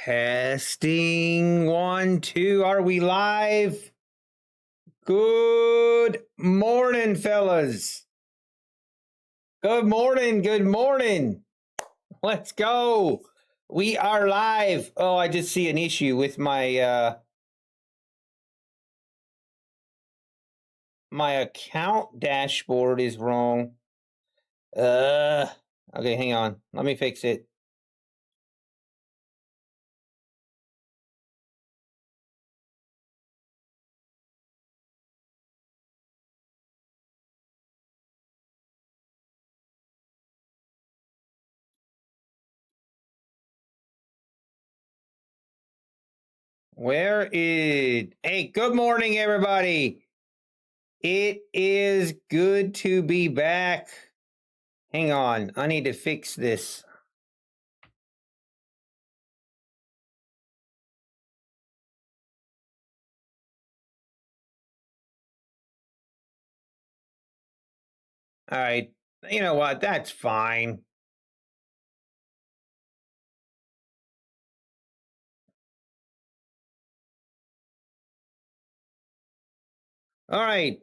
Testing 1, 2. Are we live? Good morning, fellas. Good morning. Good morning. Let's go. We are live. Oh, I just see an issue with my my account dashboard is wrong. Okay, hang on. Let me fix it. Hey, good morning, everybody. It is good to be back. Hang on, I need to fix this. All right, you know what? That's fine. All right.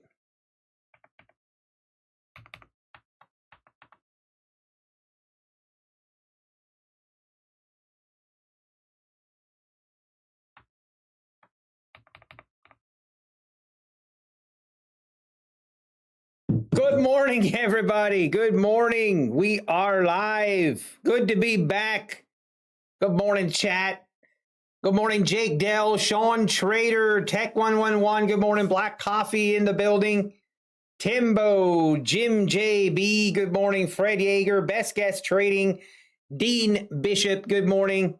Good morning, everybody. Good morning. We are live. Good to be back. Good morning, chat. Good morning, Jake Dell, Sean Trader, Tech 111. Good morning, Black Coffee in the building. Timbo, Jim JB. Good morning, Fred Yeager, Best Guest Trading, Dean Bishop. Good morning.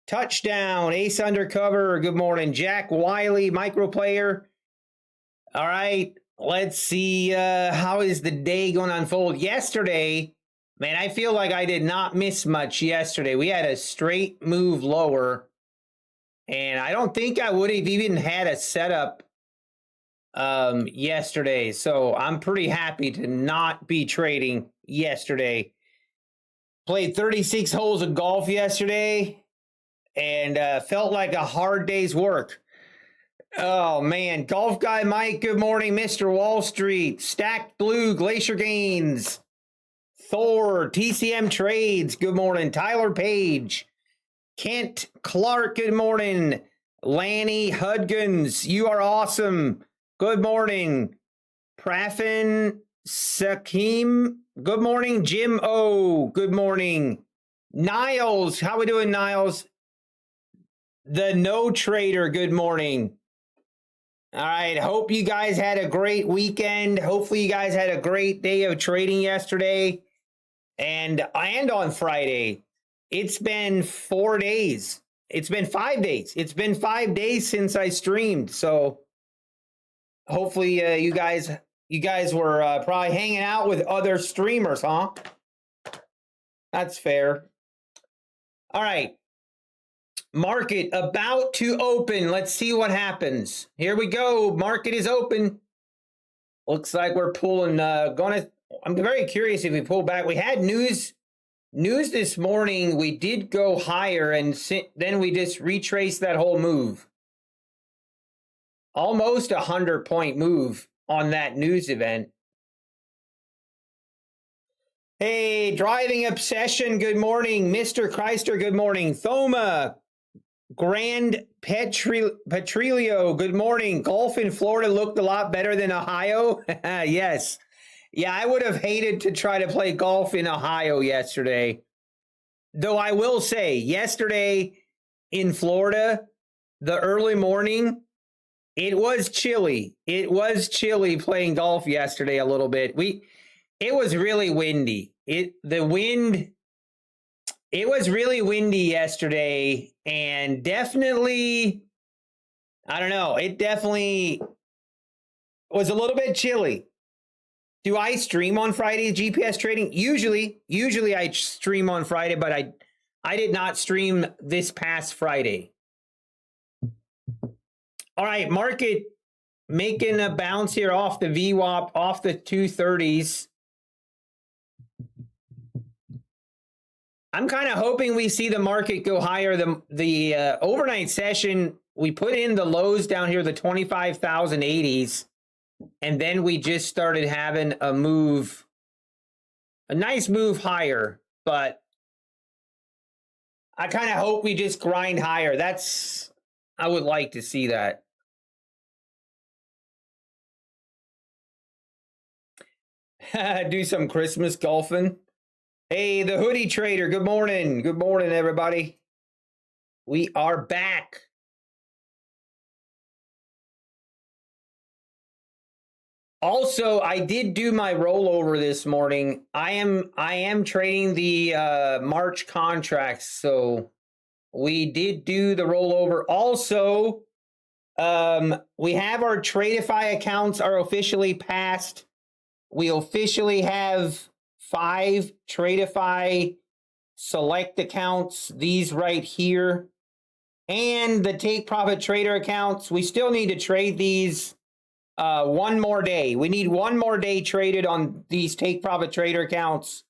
Touchdown, Ace Undercover. Good morning, Jack Wiley, Microplayer. All right. Let's see, how is the day going to unfold? Yesterday, man, I feel like I did not miss much yesterday. We had a straight move lower, and I don't think I would have even had a setup yesterday. So I'm pretty happy to not be trading yesterday. Played 36 holes of golf yesterday, and felt like a hard day's work. Oh, man. Golf Guy Mike, good morning. Mr. Wall Street, Stacked Blue, Glacier Gains, Thor, TCM Trades, good morning. Tyler Page, Kent Clark, good morning. Lanny Hudgens, you are awesome. Good morning. Prafin Sakim, good morning. Jim O, good morning. Niles, how we doing, Niles? The No Trader, good morning. All right, hope you guys had a great weekend. Hopefully you guys had a great day of trading yesterday and on Friday. It's been 4 days. It's been 5 days. It's been 5 days since I streamed. So hopefully you guys were probably hanging out with other streamers, huh? That's fair. All right. Market about to open. Let's see what happens. Here we go. Market is open. Looks like we're pulling. I'm very curious if we pull back. We had news this morning. We did go higher, and then we just retraced that whole move. Almost 100-point move on that news event. Hey, Driving Obsession, good morning. Mr. Chrysler, good morning. Thoma, Grand Petrilio, good morning. Golf in Florida looked a lot better than Ohio. Yes. Yeah, I would have hated to try to play golf in Ohio yesterday. Though I will say, yesterday in Florida, the early morning, it was chilly. It was chilly playing golf yesterday a little bit. It was really windy. It was really windy yesterday, and definitely, I don't know, it definitely was a little bit chilly. Do I stream on Friday, GPS trading? Usually I stream on Friday, but I did not stream this past Friday. All right, market making a bounce here off the VWAP, off the 230s. I'm kind of hoping we see the market go higher. The overnight session, we put in the lows down here, the 25,080s, and then we just started having a move, a nice move higher. But I kind of hope we just grind higher. I would like to see that. Do some Christmas golfing. Hey, the hoodie trader. Good morning. Good morning, everybody. We are back. Also, I did do my rollover this morning. I am trading the March contracts, so we did do the rollover. Also, we have our Tradeify accounts are officially passed. We officially have 5 Tradeify select accounts, these right here, and the Take Profit Trader accounts. We still need to trade these one more day. We need one more day traded on these Take Profit Trader accounts,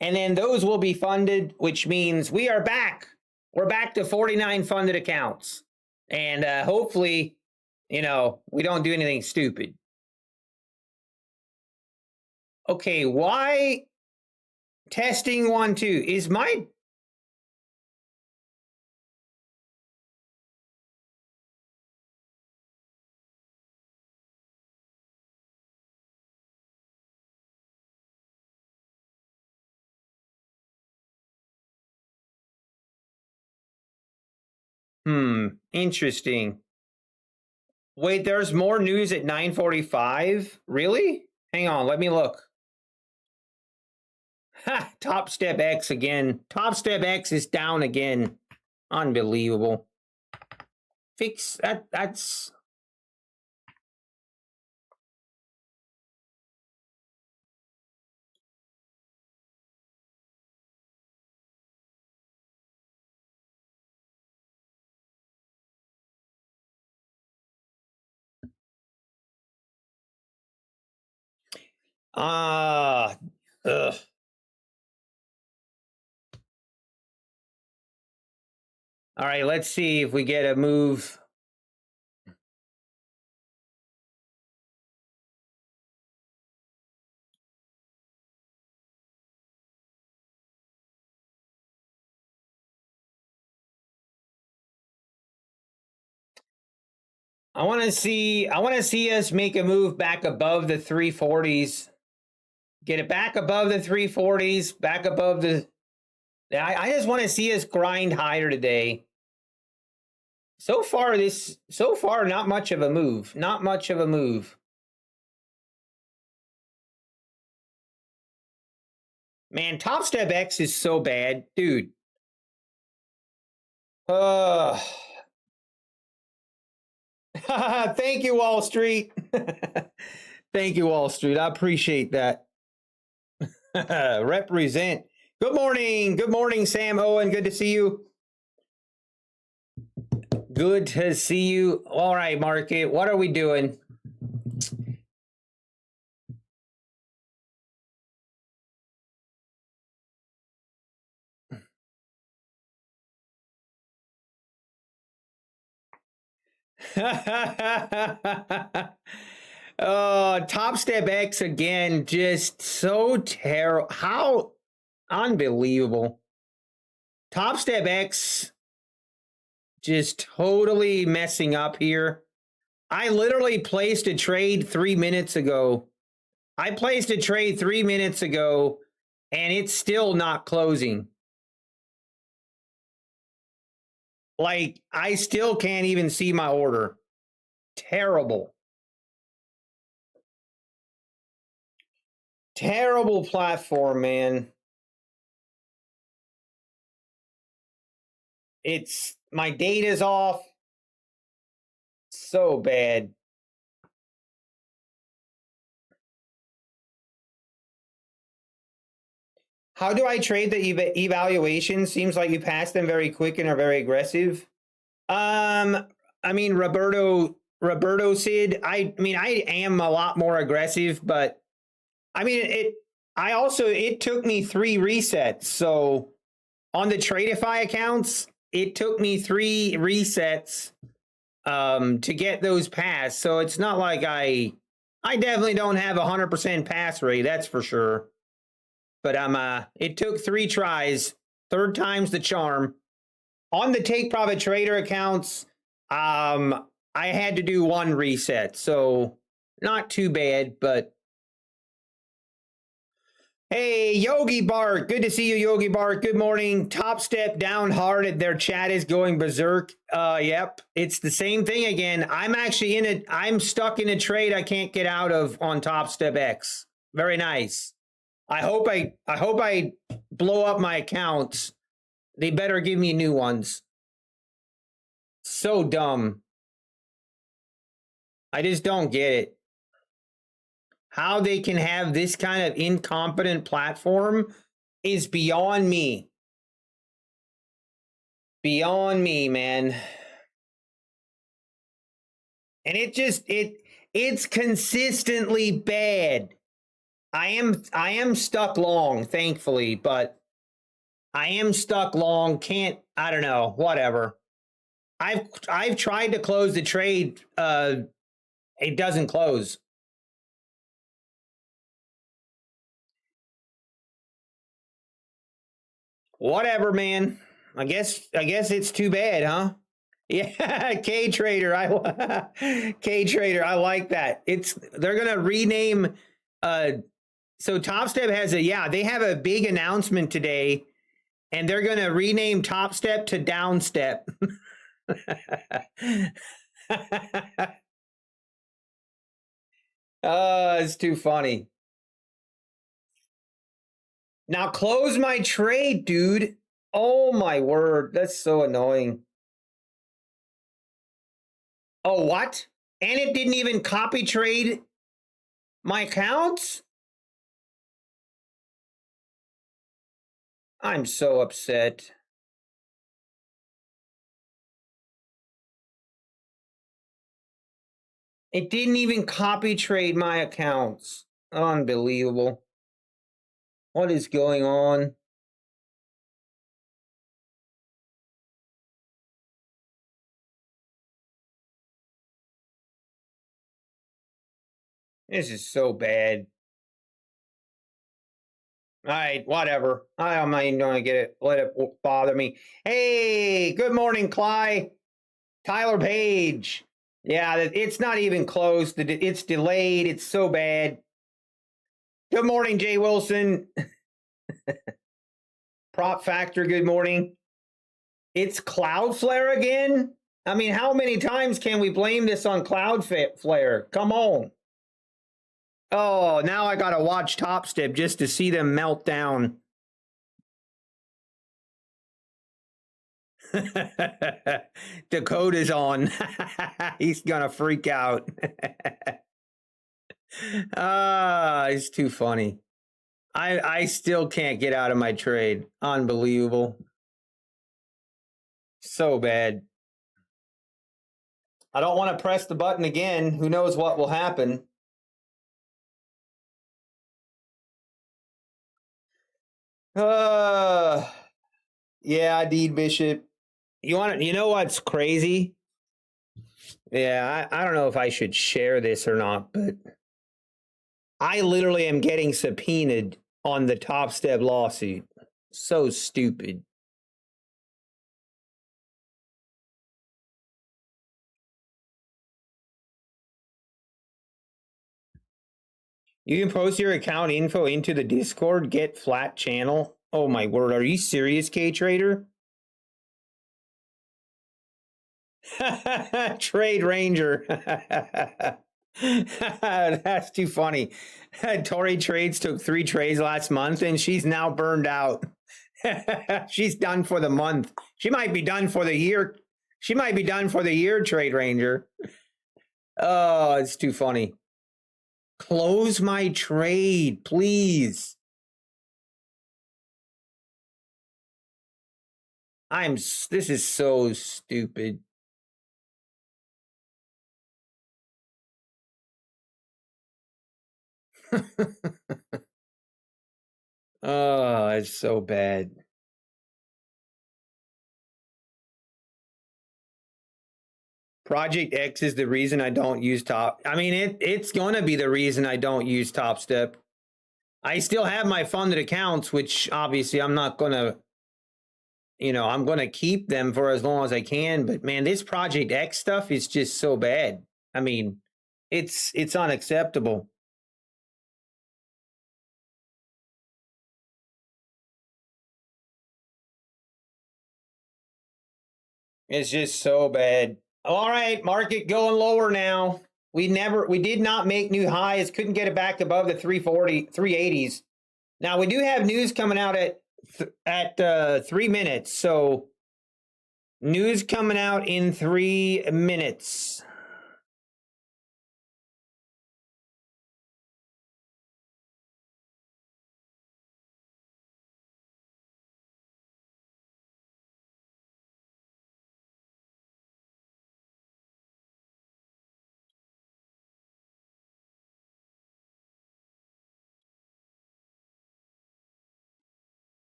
and then those will be funded, which means we are back. We're back to 49 funded accounts, and hopefully, we don't do anything stupid. Okay, why testing 1 2 is my interesting. Wait, there's more news at 9:45? Really? Hang on, let me look. Ha, Top Step X again. Top Step X is down again. Unbelievable. Fix that. That's ugh. All right, let's see if we get a move. I want to see us make a move back above the 340s. Get it back above the 340s, back above the I just want to see us grind higher today. So far, not much of a move. Not much of a move. Man, Top Step X is so bad. Dude. Thank you, Wall Street. Thank you, Wall Street. I appreciate that. Represent. Good morning, Sam Owen. Good to see you. Good to see you. All right, market. What are we doing? Oh, Top Step X again. Just so terrible. How unbelievable. Top Step X just totally messing up here. I literally placed a trade 3 minutes ago. I placed a trade 3 minutes ago, and it's still not closing. Like, I still can't even see my order. Terrible. Terrible platform, man. It's my data's off. So bad. How do I trade the evaluation? Seems like you pass them very quick and are very aggressive. I mean, Roberto Sid, I am a lot more aggressive, but I mean, it took me 3 resets. So On the Tradeify accounts, it took me 3 resets to get those passed. So it's not like I definitely don't have 100% pass rate, that's for sure. But it took 3 tries, third time's the charm. On the Take Profit Trader accounts, I had to do 1 reset, so not too bad, but hey, Yogi Bart, good to see you, Yogi Bart. Good morning. Top Step down hard. Their chat is going berserk. Yep, it's the same thing again. I'm actually in it. I'm stuck in a trade I can't get out of on Top Step X. Very nice. I hope I blow up my accounts. They better give me new ones. So dumb. I just don't get it. How they can have this kind of incompetent platform is beyond me. Beyond me, man. And it's consistently bad. I am stuck long, thankfully, but I am stuck long. I don't know, whatever. I've tried to close the trade. It doesn't close. Whatever, man. I guess it's too bad, huh? Yeah, K Trader. K Trader. I like that. They're gonna rename. So Top Step has they have a big announcement today, and they're gonna rename Top Step to Down Step. It's too funny. Now close my trade, dude. Oh my word, that's so annoying. Oh, what? And it didn't even copy trade my accounts? I'm so upset. It didn't even copy trade my accounts. Unbelievable. What is going on? This is so bad. All right, whatever. I'm not even going to get it. Let it bother me. Hey, good morning, Cly. Tyler Page. Yeah, it's not even close. It's delayed. It's so bad. Good morning, Jay Wilson. Prop Factor, good morning. It's Cloudflare again? I mean, how many times can we blame this on Cloudflare? Come on. Oh, now I gotta watch Top Step just to see them melt down. Dakota's on. He's gonna freak out. It's too funny. I still can't get out of my trade. Unbelievable. So bad. I don't want to press the button again. Who knows what will happen? Yeah, Deed Bishop. You know what's crazy? Yeah, I don't know if I should share this or not, but I literally am getting subpoenaed on the Top Step lawsuit. So stupid. You can post your account info into the Discord, get flat channel. Oh my word, are you serious, K Trader? Trade Ranger. That's too funny. Tori Trades took 3 trades last month and she's now burned out. She's done for the month. She might be done for the year. She might be done for the year, Trade Ranger. Oh, it's too funny. Close my trade, please. This is so stupid. Oh, it's so bad. Project X is the reason I don't use Top. I mean, it's going to be the reason I don't use Top Step. I still have my funded accounts, which obviously I'm not going to, I'm going to keep them for as long as I can. But man, this Project X stuff is just so bad. I mean, it's unacceptable. It's just so bad. All right, market going lower now. We did not make new highs. Couldn't get it back above the 380s. Now we do have news coming out at 3 minutes. So news coming out in 3 minutes.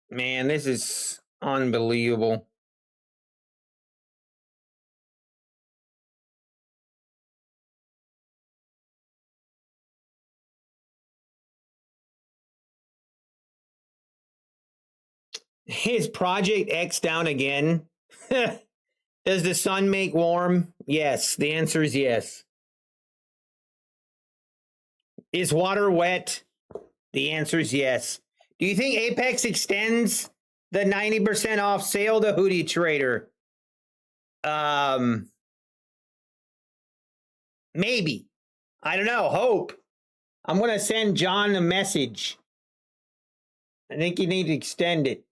Man, this is unbelievable. Is Project X down again? Does the sun make warm? Yes. The answer is yes. Is water wet? The answer is yes. Do you think Apex extends the 90% off sale to Hoodie Trader? Maybe. I don't know. Hope. I'm going to send John a message. I think you need to extend it.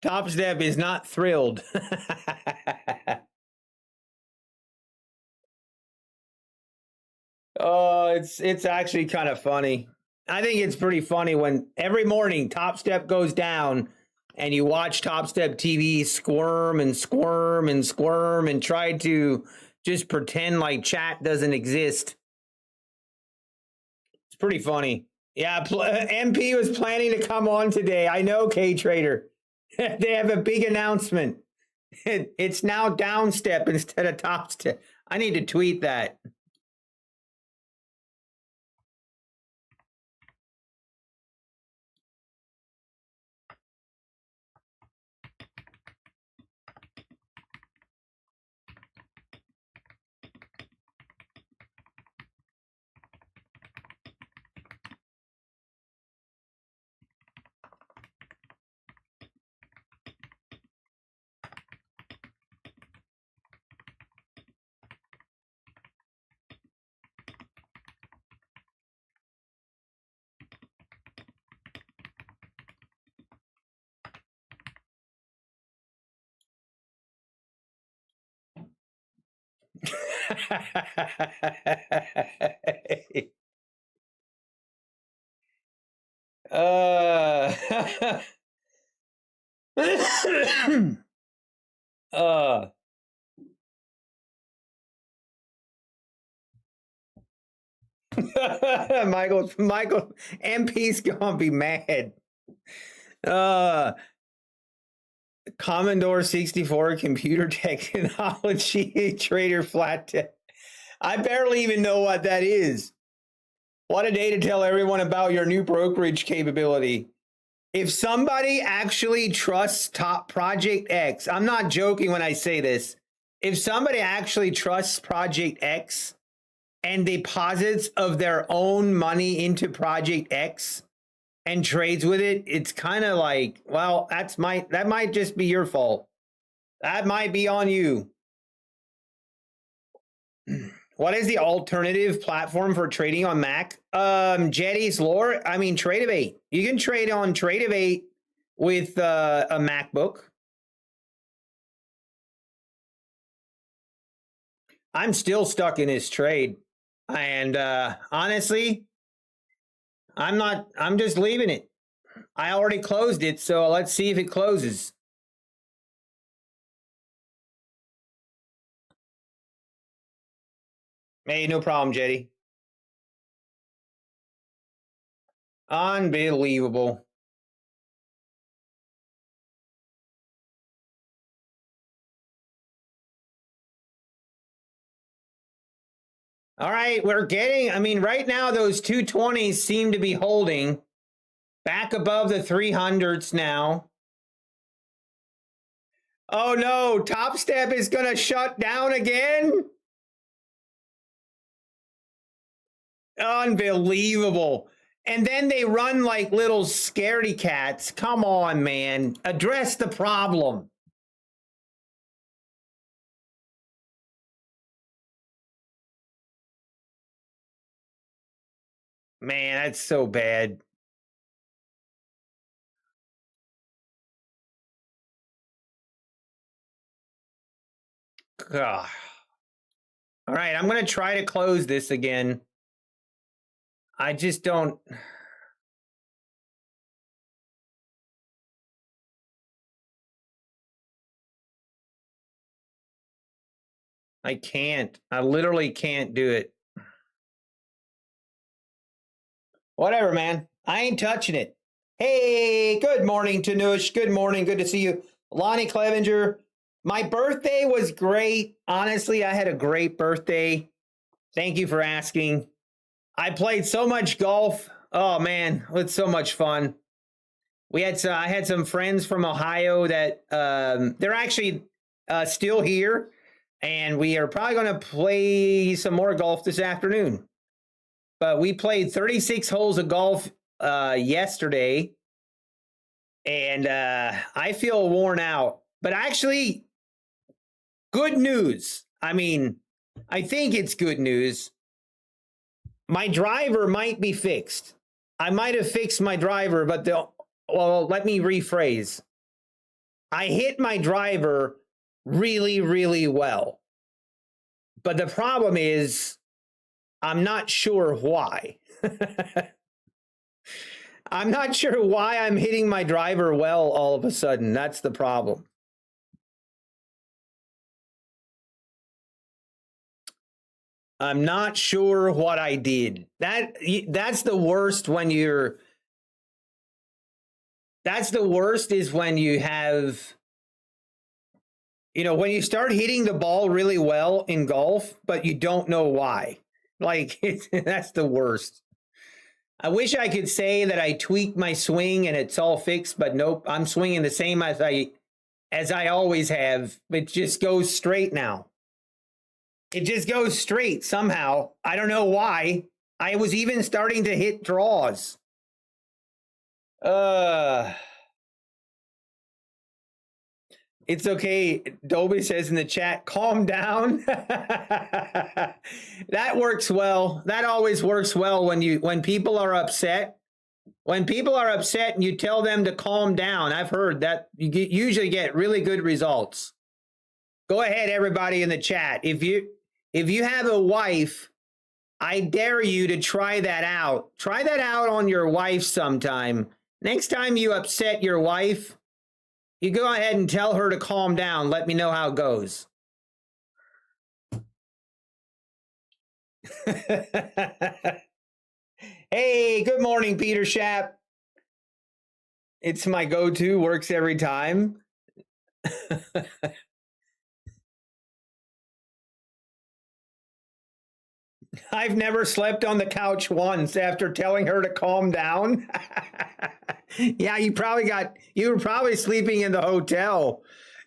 Top Step is not thrilled. Oh, it's actually kind of funny. I think it's pretty funny when every morning Top Step goes down and you watch Top Step TV squirm and squirm and squirm and try to just pretend like chat doesn't exist. It's pretty funny. Yeah, MP was planning to come on today. I know, K Trader. They have a big announcement. It's now down step instead of top step. I need to tweet that. uh, uh, Michael, MP's gonna be mad. Commodore 64 computer technology trader flat. I barely even know what that is. What a day to tell everyone about your new brokerage capability. If somebody actually trusts Top Project X, I'm not joking when I say this. If somebody actually trusts Project X and deposits of their own money into Project X and trades with it, it's kind of like, well, that might just be your fault. That might be on you. What is the alternative platform for trading on Mac? Jetty's Lore. I mean, Trade-of-8. You can trade on Trade-of-8 with a MacBook. I'm still stuck in this trade. And honestly, I'm just leaving it. I already closed it, so let's see if it closes. Hey, no problem, Jetty. Unbelievable. All right, we're getting, I mean, right now those 220s seem to be holding back above the 300s now. Oh no, Top Step is going to shut down again? Unbelievable. And then they run like little scaredy cats. Come on, man. Address the problem. Man, that's so bad. Ugh. All right, I'm going to try to close this again. I just don't. I can't. I literally can't do it. Whatever, man. I ain't touching it. Hey, good morning, Tanush. Good morning. Good to see you. Lonnie Clevenger. My birthday was great. Honestly, I had a great birthday. Thank you for asking. I played so much golf. Oh, man, it's so much fun. I had some friends from Ohio that they're actually still here, and we are probably going to play some more golf this afternoon. But we played 36 holes of golf yesterday, and I feel worn out. But actually, good news. I mean, I think it's good news. My driver might be fixed. I might have fixed my driver, but well, let me rephrase. I hit my driver really, really well. But the problem is, I'm not sure why. I'm not sure why I'm hitting my driver well all of a sudden. That's the problem. I'm not sure what I did. That's the worst when you're. That's the worst is when you have. You know, when you start hitting the ball really well in golf, but you don't know why. Like, that's the worst. I wish I could say that I tweaked my swing and it's all fixed, but nope, I'm swinging the same as I always have. It just goes straight now. It just goes straight somehow. I don't know why. I was even starting to hit draws. It's okay. Dolby says in the chat, calm down. That works well. That always works well when people are upset. When people are upset and you tell them to calm down, I've heard that you usually get really good results. Go ahead, everybody in the chat. If you have a wife, I dare you to try that out. Try that out on your wife sometime. Next time you upset your wife, you go ahead and tell her to calm down. Let me know how it goes. Hey, good morning, Peter Schapp. It's my go-to, works every time. I've never slept on the couch once after telling her to calm down. Yeah, you were probably sleeping in the hotel.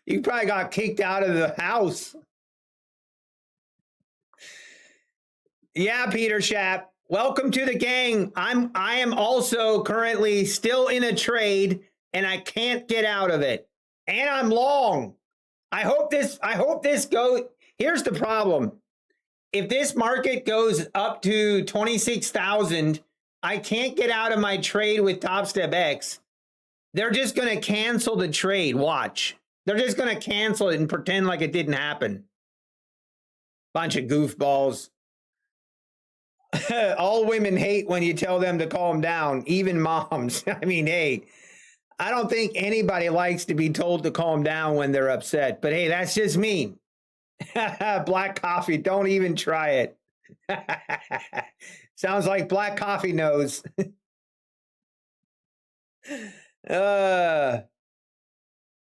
You probably got kicked out of the house. Yeah, Peter Schapp. Welcome to the gang. I am also currently still in a trade and I can't get out of it. And I'm long. I hope this goes. Here's the problem. if this market goes up to 26,000, I can't get out of my trade with Top Step X. They're just going to cancel the trade. Watch. They're just going to cancel it and pretend like it didn't happen. Bunch of goofballs. All women hate when you tell them to calm down, even moms. I mean, hey, I don't think anybody likes to be told to calm down when they're upset. But hey, that's just me. Black coffee, don't even try it. Sounds like black coffee knows. Yeah,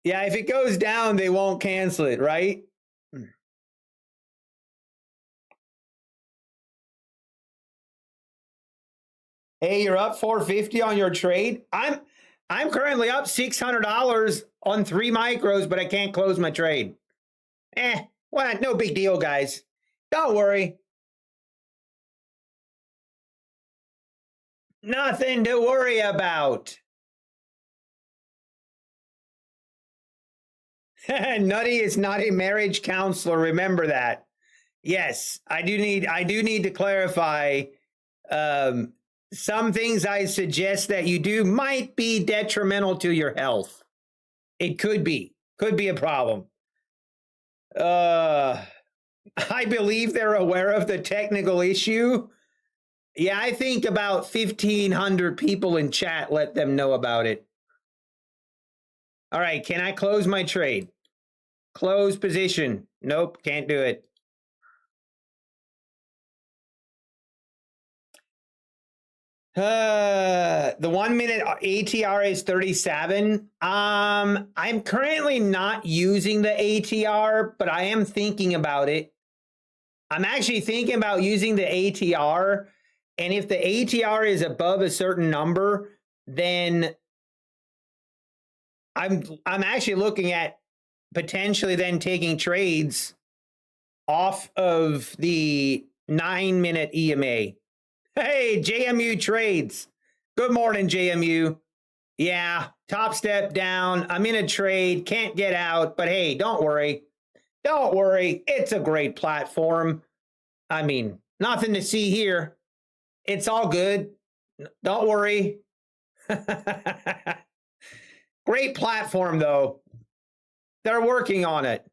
if it goes down, they won't cancel it, right? Hey, you're up $450 on your trade. I'm currently up $600 on 3 micros, but I can't close my trade. Well, no big deal, guys. Don't worry. Nothing to worry about. Nutty is not a marriage counselor. Remember that. Yes, I do need to clarify. Some things I suggest that you do might be detrimental to your health. It could be a problem. I believe they're aware of the technical issue. Yeah, I think about 1,500 people in chat let them know about it. All right, can I close my trade? Close position. Nope, can't do it. The 1 minute ATR is 37. I'm currently not using the ATR, but I am thinking about it. I'm actually thinking about using the ATR. And if the ATR is above a certain number, then I'm actually looking at potentially then taking trades off of the 9 minute EMA. Hey, JMU Trades. Good morning, JMU. Yeah, Top Step down. I'm in a trade, can't get out, but hey, don't worry. Don't worry. It's a great platform. I mean, nothing to see here. It's all good. Don't worry. Great platform, though. They're working on it.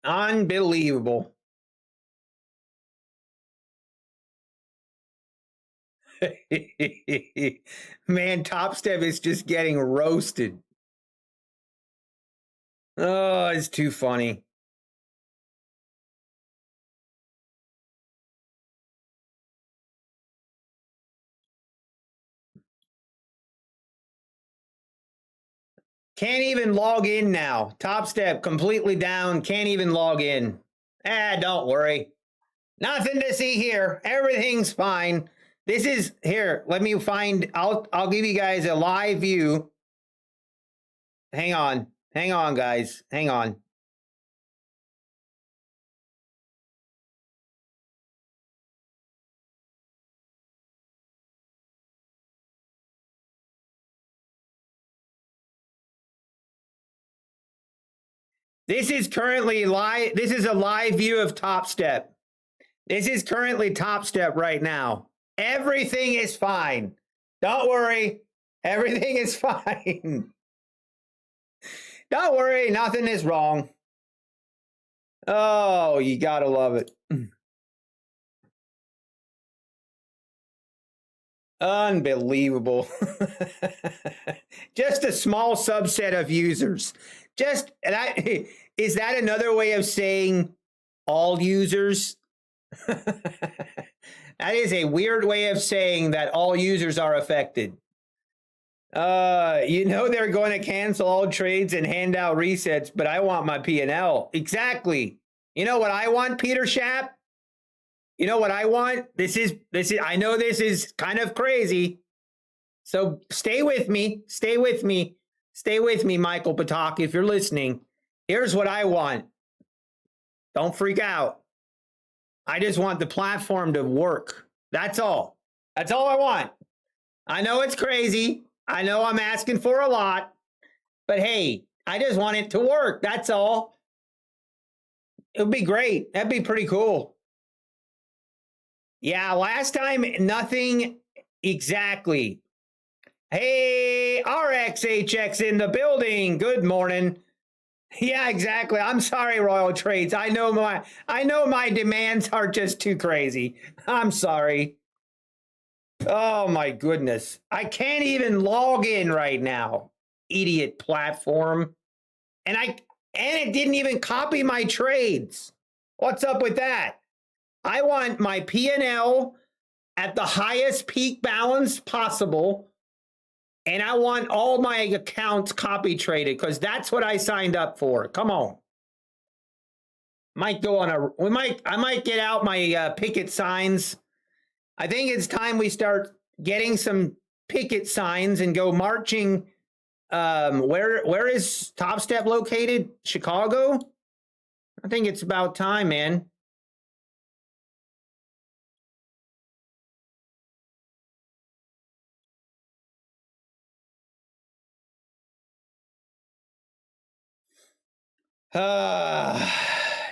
Unbelievable. Man, Top Step is just getting roasted. Oh, it's too funny. Can't even log in now. Top Step completely down. Can't even log in. Don't worry. Nothing to see here. Everything's fine. This is here. Let me find. I'll give you guys a live view. Hang on. Hang on, guys. Hang on. This is currently live. This is a live view of Top Step. This is currently Top Step right now. Everything is fine. Don't worry. Everything is fine. Don't worry. Nothing is wrong. Oh, you gotta love it. Unbelievable. Just a small subset of users. Is that another way of saying all users? That is a weird way of saying that all users are affected. You know they're going to cancel all trades and hand out resets, but I want my P&L. Exactly. You know what I want, Peter Schaap? You know what I want? This is I know this is kind of crazy. So stay with me. Stay with me. Stay with me, Michael Patak, if you're listening. Here's what I want. Don't freak out. I just want the platform to work. That's all. That's all I want. I know it's crazy. I know I'm asking for a lot, but hey, I just want it to work. That's all. It would be great. That'd be pretty cool. Yeah, last time, nothing exactly. Hey, RXHX in the building. Good morning. Yeah, exactly. I'm sorry, Royal Trades. I know my demands are just too crazy. I'm sorry. Oh my goodness. I can't even log in right now. Idiot platform. And it didn't even copy my trades. What's up with that? I want my P&L at the highest peak balance possible. And I want all my accounts copy traded because that's what I signed up for. Come on. I might get out my picket signs. I think it's time we start getting some picket signs and go marching. Where is Top Step located? Chicago? I think it's about time, man.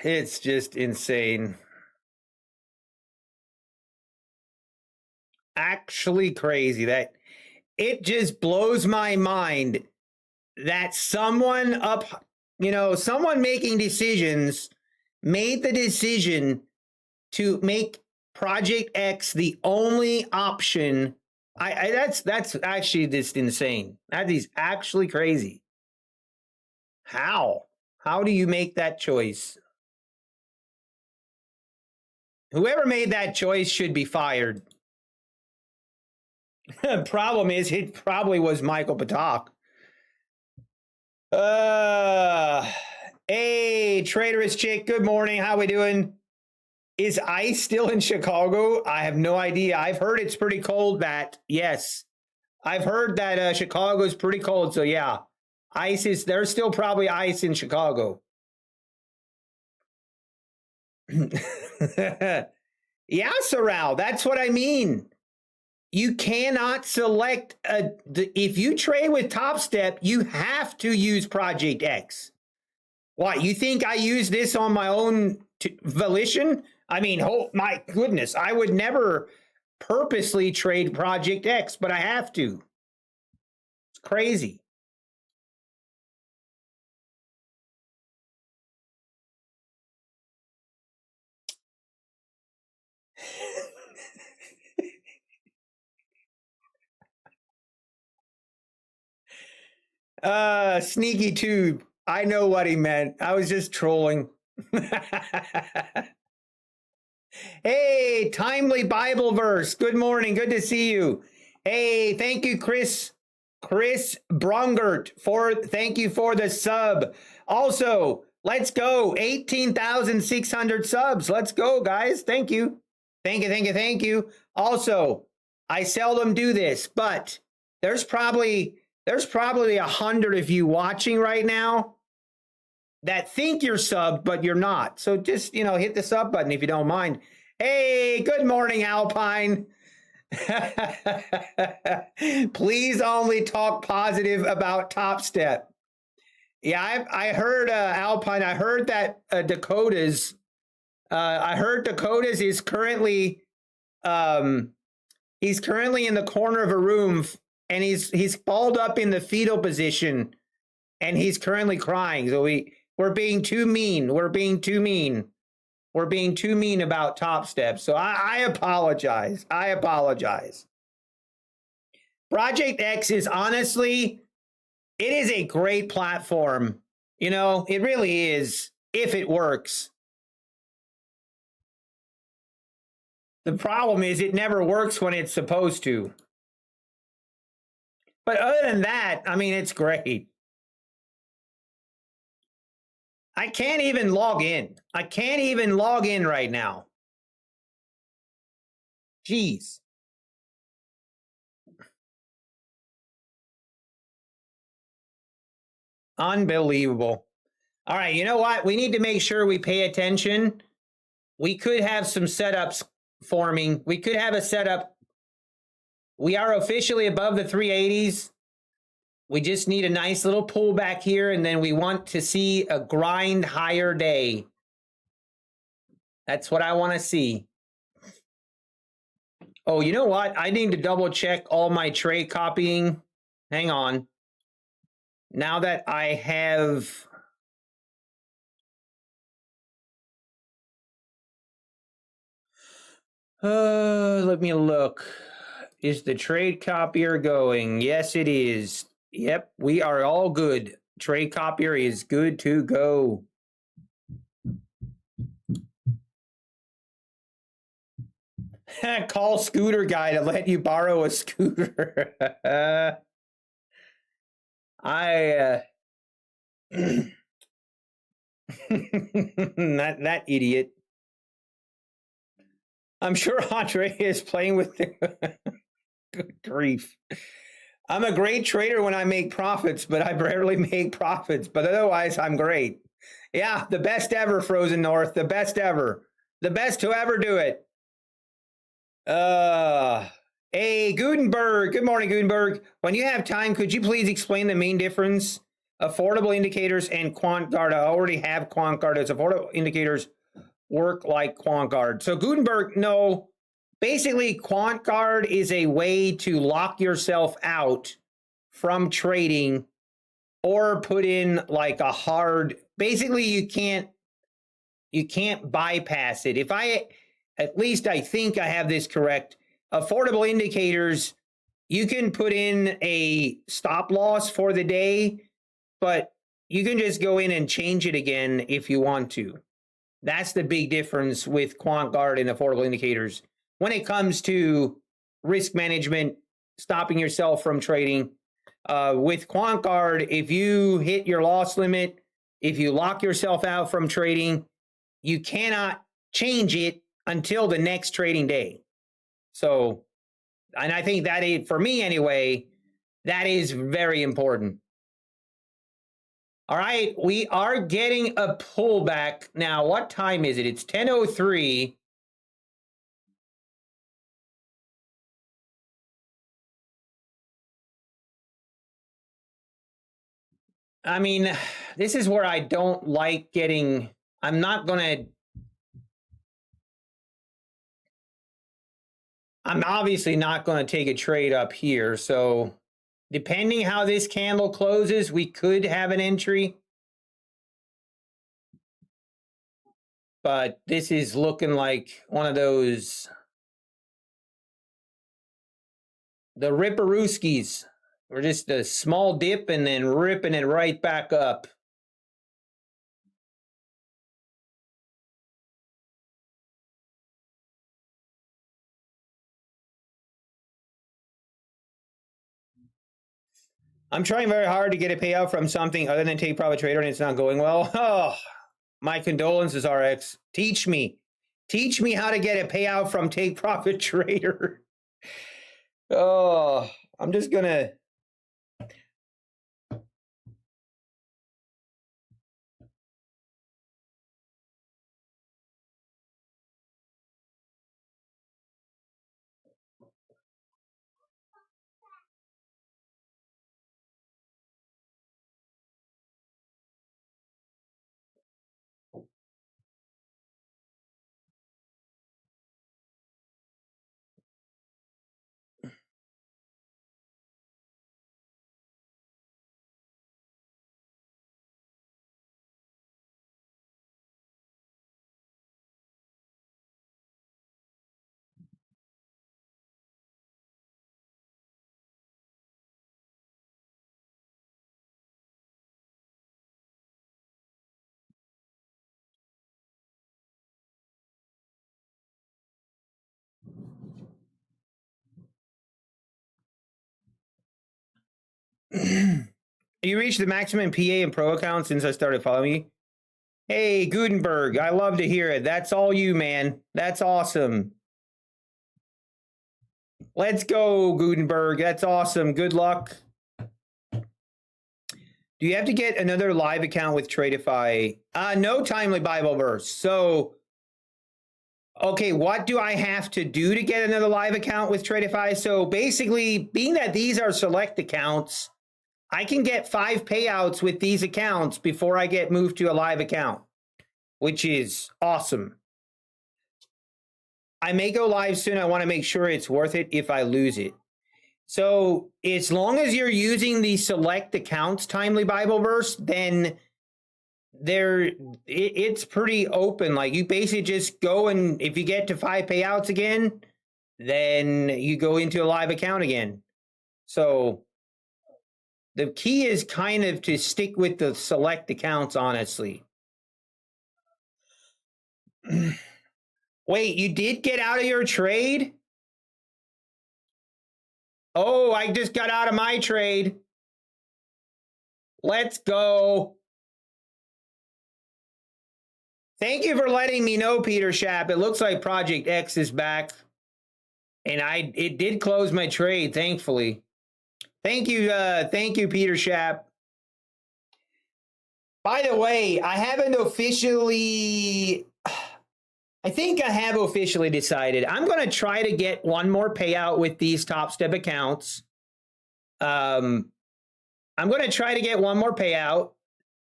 It's just insane. Actually crazy. That it just blows my mind that someone making decisions made the decision to make Project X the only option. That's actually just insane. That is actually crazy. How do you make that choice? Whoever made that choice should be fired. Problem is, it probably was Michael Patak. Hey, Traitorous Chick, good morning. How we doing? Is ice still in Chicago? I have no idea. I've heard it's pretty cold, Matt. Yes. I've heard that Chicago's pretty cold, so yeah. There's still probably ice in Chicago. Yeah, Sorrel, that's what I mean. You cannot select if you trade with Top Step, you have to use Project X. What, you think I use this on my own volition? I mean, oh my goodness, I would never purposely trade Project X, but I have to. It's crazy. Sneaky tube. I know what he meant. I was just trolling. Hey, timely Bible verse. Good morning. Good to see you. Hey, thank you, Chris Brungert, thank you for the sub. Also, let's go. 18,600 subs. Let's go, guys. Thank you. Thank you. Also, I seldom do this, but there's probably 100 of you watching right now that think you're subbed, but you're not. So just, hit the sub button if you don't mind. Hey, good morning, Alpine. Please only talk positive about Top Step. Yeah, I heard Alpine. I heard that Dakota's. I heard Dakota's is currently. He's currently in the corner of a room, and he's balled up in the fetal position, and he's currently crying. So we're being too mean. We're being too mean about Top Step. So I apologize. Project X is honestly, it is a great platform. It really is, if it works. The problem is it never works when it's supposed to. But other than that, I mean, it's great. I can't even log in. Right now. Jeez. Unbelievable. All right, you know what? We need to make sure we pay attention. We could have some setups forming. We could have a setup. We are officially above the 380s. We just need a nice little pullback here, and then we want to see a grind higher day. That's what I want to see. Oh, you know what? I need to double check all my trade copying. Hang on. Now that I have... let me look. Is the trade copier going? Yes, it is. Yep, we are all good. Trade copier is good to go. Call scooter guy to let you borrow a scooter. that idiot. I'm sure Andre is playing with good grief. I'm a great trader when I make profits, but I rarely make profits. But otherwise, I'm great. Yeah, the best ever, Frozen North. The best ever. The best to ever do it. Hey, Gutenberg. Good morning, Gutenberg. When you have time, could you please explain the main difference? Affordable indicators and quant guard. I already have quant guard as affordable indicators work like quant guard. So Gutenberg, no. Basically, quant guard is a way to lock yourself out from trading or put in like a hard, basically you can't bypass it. If at least I think I have this correct, affordable indicators, you can put in a stop loss for the day, but you can just go in and change it again if you want to. That's the big difference with quant guard and affordable indicators. When it comes to risk management, stopping yourself from trading, with quant guard, if you hit your loss limit, if you lock yourself out from trading, you cannot change it until the next trading day. So, and I think that is, for me anyway, that is very important. All right, we are getting a pullback. Now, what time is it? It's 10:03. I mean, this is where I don't like getting, I'm obviously not going to take a trade up here. So depending how this candle closes, we could have an entry. But this is looking like one of those, the Ripperooskies. We're just a small dip and then ripping it right back up. I'm trying very hard to get a payout from something other than take profit trader, and it's not going well. Oh, my condolences, RX. Teach me how to get a payout from take profit trader. Oh, I'm just gonna. You reached the maximum PA and Pro account since I started following you. Hey, Gutenberg, I love to hear it. That's all you, man. That's awesome. Let's go, Gutenberg. That's awesome. Good luck. Do you have to get another live account with Tradeify? No timely Bible verse. So, okay, what do I have to do to get another live account with Tradeify? So basically, being that these are select accounts, I can get 5 payouts with these accounts before I get moved to a live account, which is awesome. I may go live soon. I want to make sure it's worth it if I lose it. So as long as you're using the select accounts timely Bible verse, then it's pretty open. Like you basically just go, and if you get to 5 payouts again, then you go into a live account again. So the key is kind of to stick with the select accounts, honestly. Wait, you did get out of your trade? Oh, I just got out of my trade. Let's go. Thank you for letting me know, Peter Schaap. It looks like Project X is back. And it did close my trade, thankfully. Thank you, Peter Schaap. By the way, I haven't officially... I think I have officially decided I'm going to try to get one more payout with these Top Step accounts. I'm going to try to get one more payout,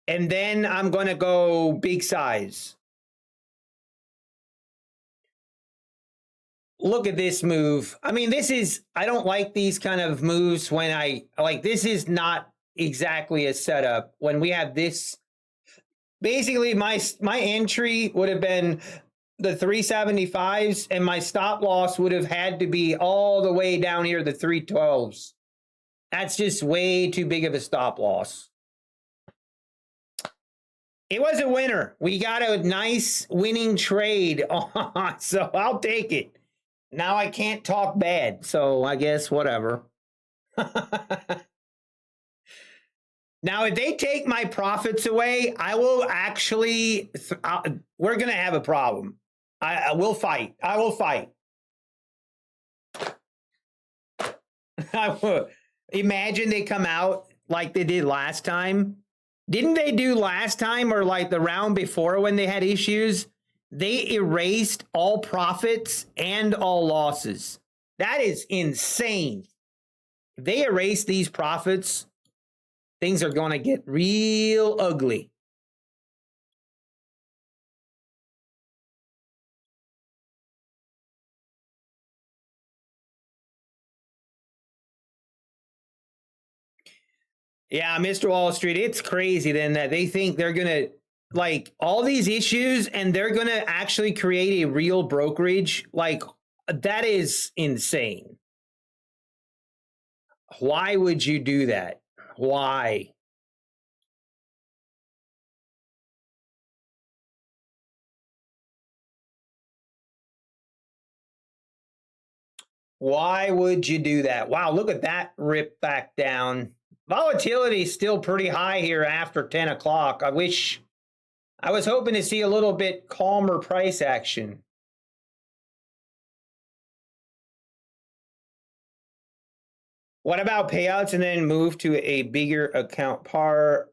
and then I'm going to go big size. Look at this move. I mean, I don't like these kind of moves when this is not exactly a setup. When we have this, basically my entry would have been the 375s, and my stop loss would have had to be all the way down here, the 312s. That's just way too big of a stop loss. It was a winner. We got a nice winning trade, so I'll take it. Now I can't talk bad, so I guess whatever. Now, if they take my profits away, I will actually, we're going to have a problem. I will fight. I will fight. Imagine they come out like they did last time. Didn't they do last time, or like the round before when they had issues? They erased all profits and all losses. That is insane. If they erase these profits, things are going to get real ugly. Yeah, Mr. Wall Street, it's crazy then that they think they're going to, like, all these issues, and they're going to actually create a real brokerage. Like, that is insane. Why would you do that? Why? Why would you do that? Wow, look at that rip back down. Volatility is still pretty high here after 10 o'clock. I was hoping to see a little bit calmer price action. What about payouts and then move to a bigger account? Par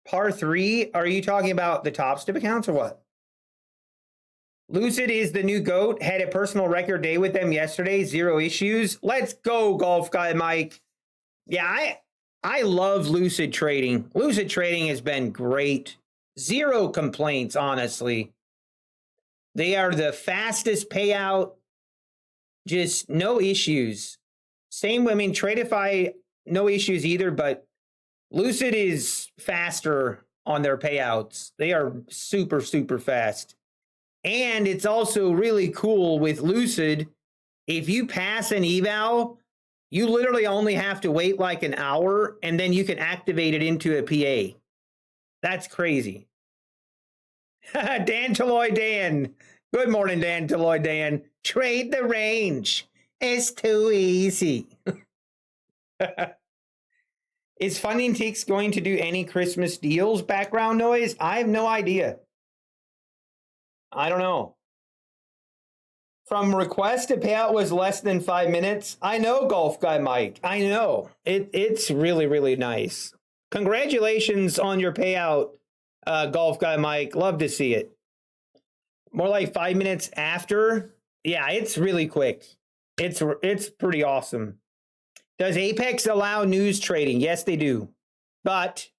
3? Are you talking about the top step accounts or what? Lucid is the new GOAT. Had a personal record day with them yesterday. 0 issues. Let's go, Golf Guy Mike. Yeah, I love Lucid Trading. Lucid Trading has been great. 0 complaints, honestly. They are the fastest payout. Just no issues. Same, I mean, Tradeify, no issues either, but Lucid is faster on their payouts. They are super, super fast. And it's also really cool with Lucid. If you pass an eval, you literally only have to wait like an hour, and then you can activate it into a PA. That's crazy. Dan Taloy Dan. Good morning, Dan Taloy Dan. Trade the range. It's too easy. Is Funding Ticks going to do any Christmas deals? Background noise? I have no idea. I don't know. From request to payout was less than 5 minutes. I know, Golf Guy Mike. I know. It's really, really nice. Congratulations on your payout, Golf Guy Mike. Love to see it. More like 5 minutes after. Yeah, it's really quick. It's pretty awesome. Does Apex allow news trading? Yes, they do. But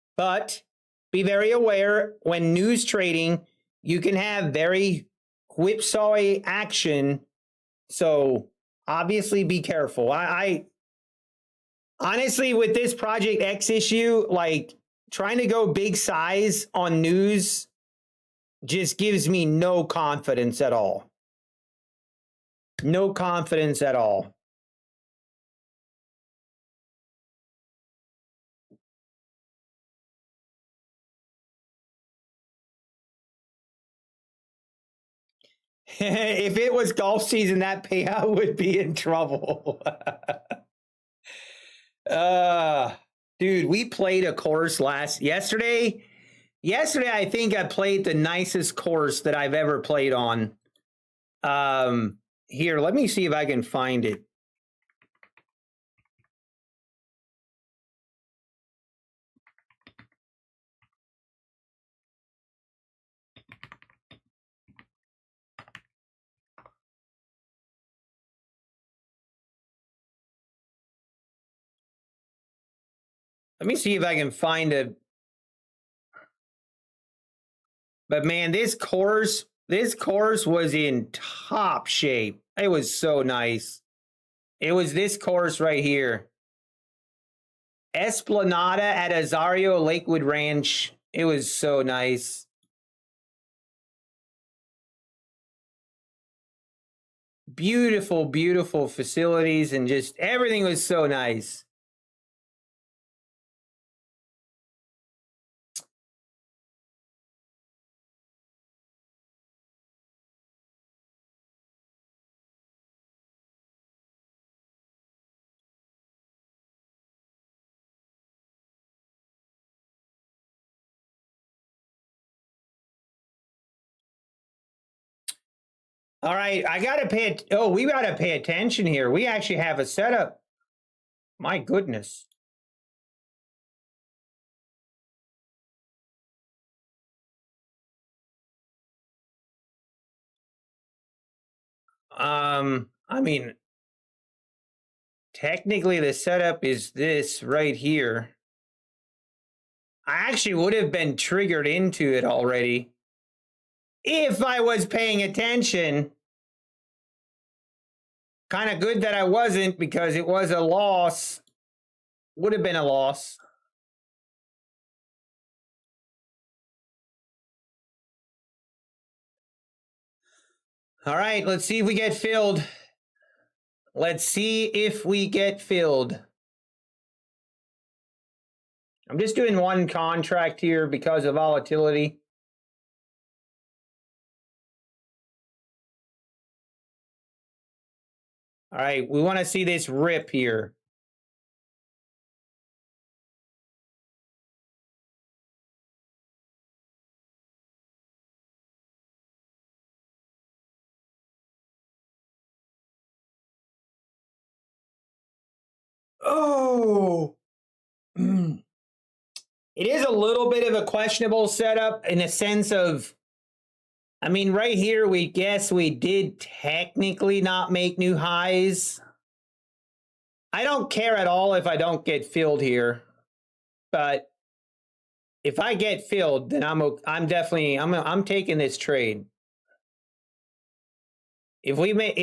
be very aware when news trading, you can have very whipsawy action. So obviously be careful. I honestly, with this Project X issue, like trying to go big size on news just gives me no confidence at all. No confidence at all. If it was golf season, that payout would be in trouble. Dude, we played a course yesterday. Yesterday, I think I played the nicest course that I've ever played on. Here, let me see if I can find it. Let me see if I can find a. But man, this course was in top shape. It was so nice. It was this course right here. Esplanada at Azario Lakewood Ranch. It was so nice. Beautiful, beautiful facilities, and just everything was so nice. All right, I gotta pay it. Oh, we gotta pay attention here. We actually have a setup. My goodness. I mean, technically the setup is this right here. I actually would have been triggered into it already if I was paying attention. Kind of good that I wasn't, because it was a loss. Would have been a loss. All right, let's see if we get filled. Let's see if we get filled. I'm just doing one contract here because of volatility. All right, we want to see this rip here. Oh, it is a little bit of a questionable setup in a sense of, I mean, right here, we guess we did technically not make new highs. I don't care at all if I don't get filled here, but if I get filled, then I'm taking this trade. If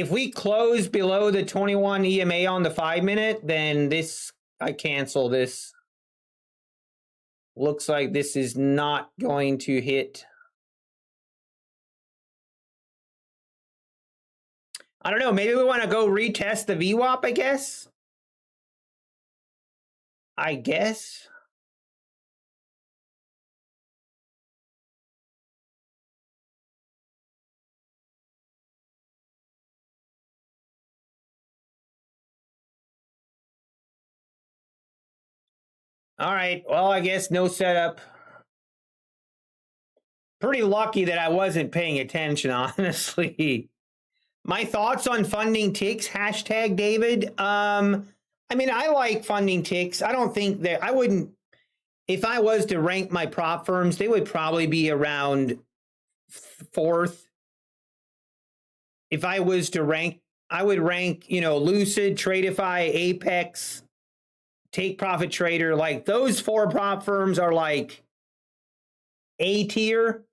we close below the 21 EMA on the 5 minute, then I cancel this. Looks like this is not going to hit. I don't know. Maybe we want to go retest the VWAP, I guess. All right. Well, I guess no setup. Pretty lucky that I wasn't paying attention, honestly. My thoughts on funding ticks, hashtag David. I mean, I like funding ticks. I don't think that I wouldn't. if I was to rank my prop firms, they would probably be around fourth. If I was to rank, I would rank, Lucid, Tradeify, Apex, Take Profit Trader. Like those four prop firms are like A tier.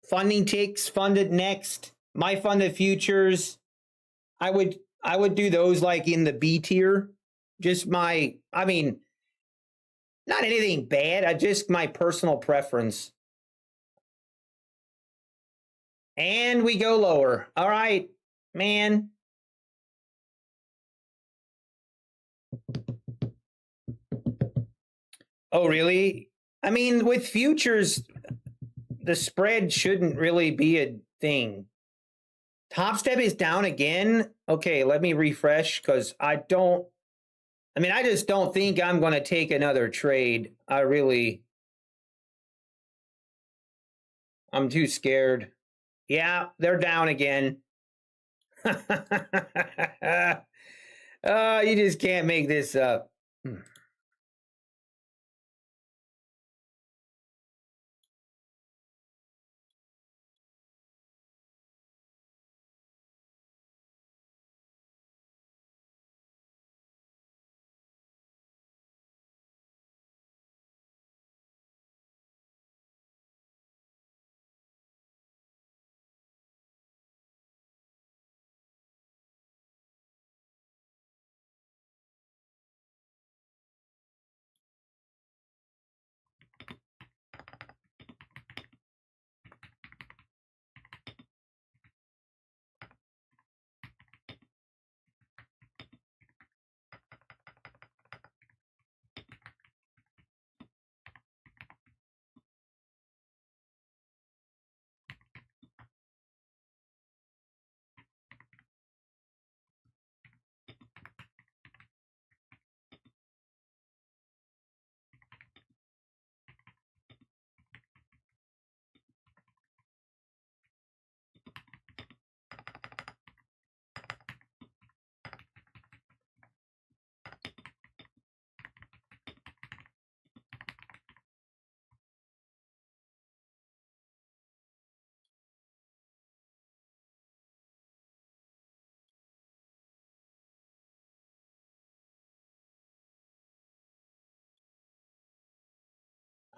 Funding Ticks, Funded Next, My Funded Futures. I would do those like in the B tier. Just not anything bad. Just my personal preference. And we go lower. All right, man. Oh, really? I mean, with futures, the spread shouldn't really be a thing. Top Step is down again. Okay, let me refresh because I just don't think I'm going to take another trade. I'm too scared. Yeah, they're down again. You just can't make this up.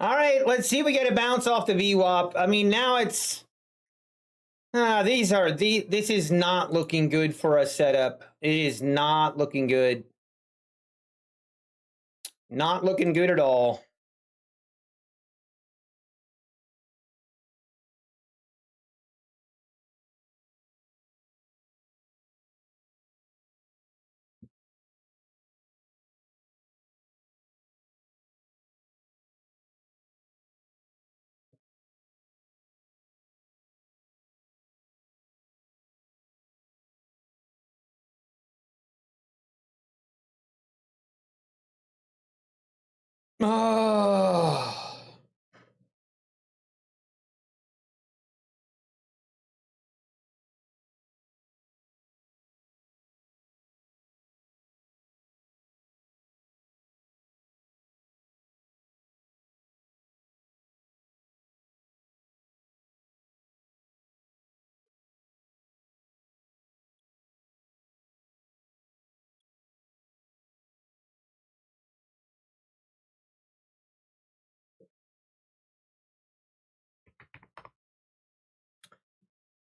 All right, let's see if we get a bounce off the VWAP. I mean, now it's this is not looking good for a setup. It is not looking good. Not looking good at all. Oh.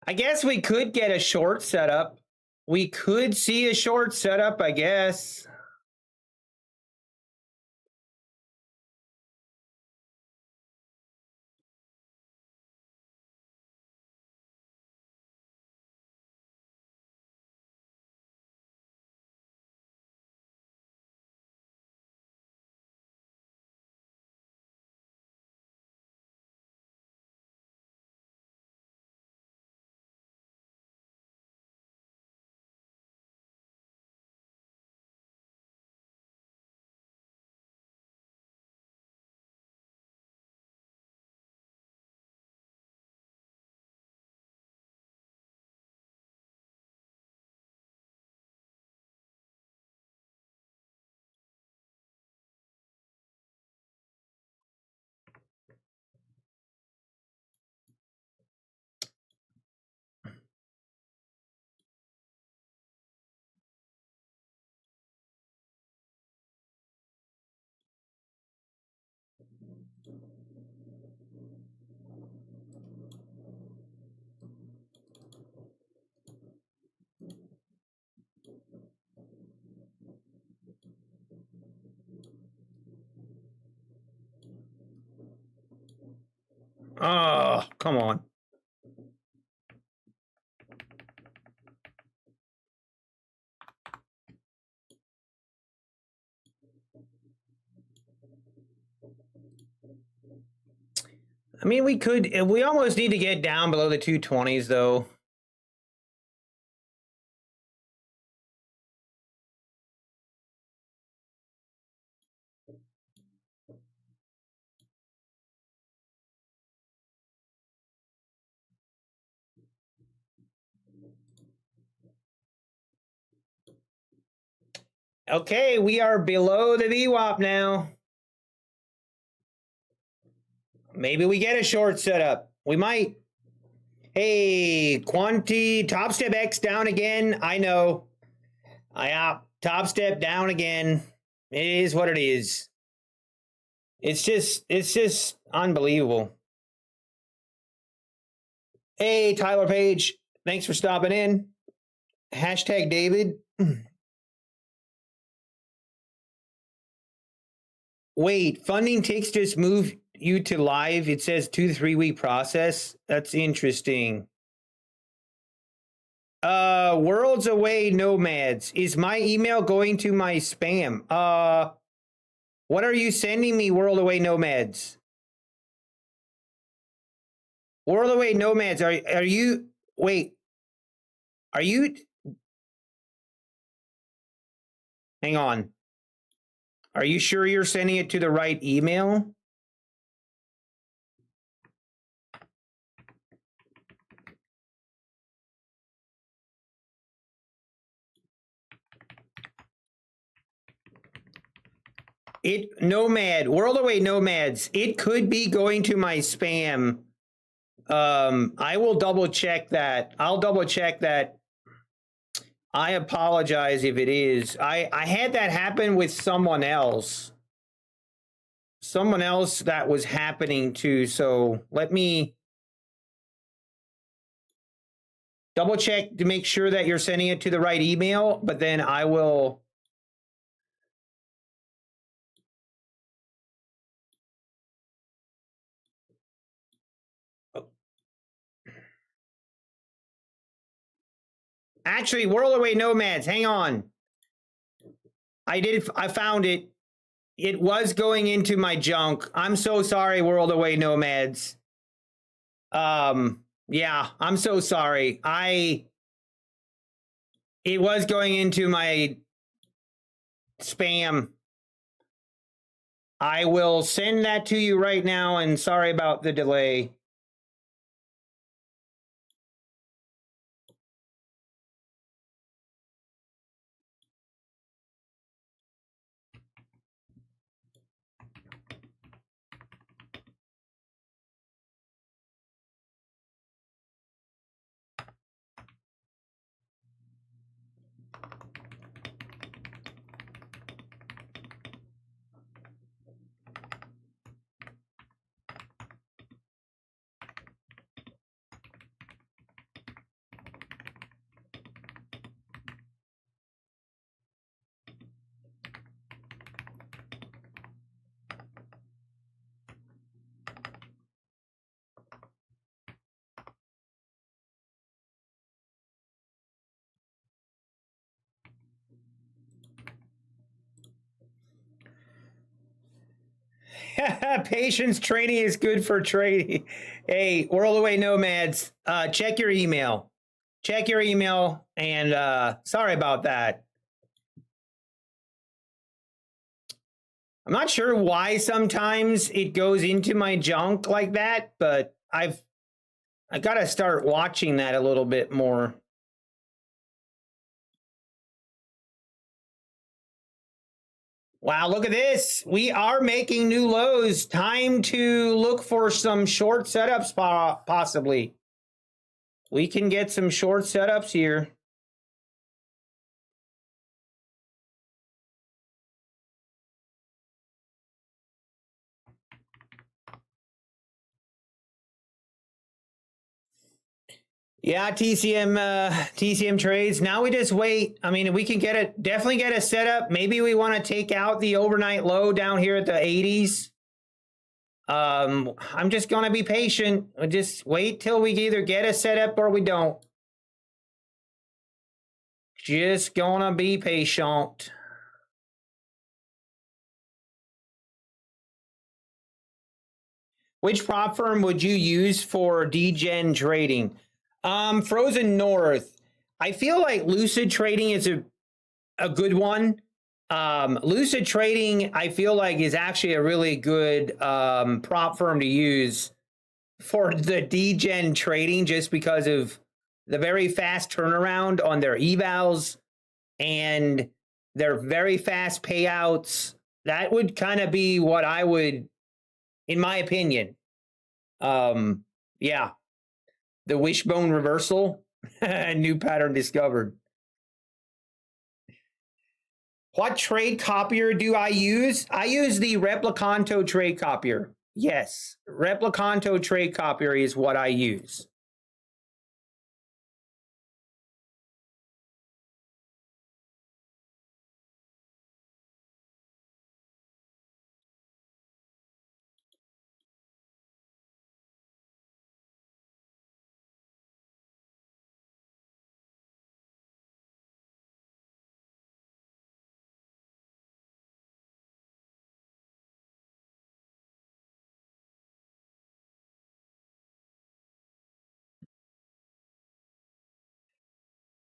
I guess we could get a short setup. We could see a short setup, I guess. Oh, come on. I mean, we almost need to get down below the 220s though. Okay, we are below the VWAP now. Maybe we get a short setup. We might. Hey, Quanti, Top Step X down again. I know. Top Step down again. It is what it is. It's just unbelievable. Hey, Tyler Page, thanks for stopping in. Hashtag David. Wait, funding ticks just move you to live. It says 2 to 3 week process. That's interesting. Worlds Away Nomads. Is my email going to my spam? What are you sending me, World Away Nomads? World Away Nomads, are you, wait, are you, hang on. Are you sure you're sending it to the right email? World Away Nomads, it could be going to my spam. I will double check that. I'll double check that. I apologize if it is. I had that happen with someone else. Someone else that was happening to, so let me double check to make sure that you're sending it to the right email, but then I will. Actually, World Away Nomads, hang on. I found it. It was going into my junk. I'm so sorry, World Away Nomads. Yeah, I'm so sorry. It was going into my spam. I will send that to you right now, and sorry about the delay. Patience training is good for trading. Hey, World Away Nomads, check your email. Check your email, and sorry about that. I'm not sure why sometimes it goes into my junk like that, but I got to start watching that a little bit more. Wow, look at this. We are making new lows. Time to look for some short setups, possibly. We can get some short setups here. Yeah, TCM trades. Now we just wait. I mean, we can definitely get a setup. Maybe we want to take out the overnight low down here at the 80s. I'm just gonna be patient. I'll just wait till we either get a setup or we don't. Just gonna be patient. Which prop firm would you use for degen trading? Frozen North. I feel like Lucid Trading is a good one. Lucid Trading, I feel like, is actually a really good prop firm to use for the degen trading, just because of the very fast turnaround on their evals and their very fast payouts. That would kind of be what I would, in my opinion. Yeah, the wishbone reversal, new pattern discovered. What trade copier do I use? I use the Replicanto trade copier. Yes, Replicanto trade copier is what I use.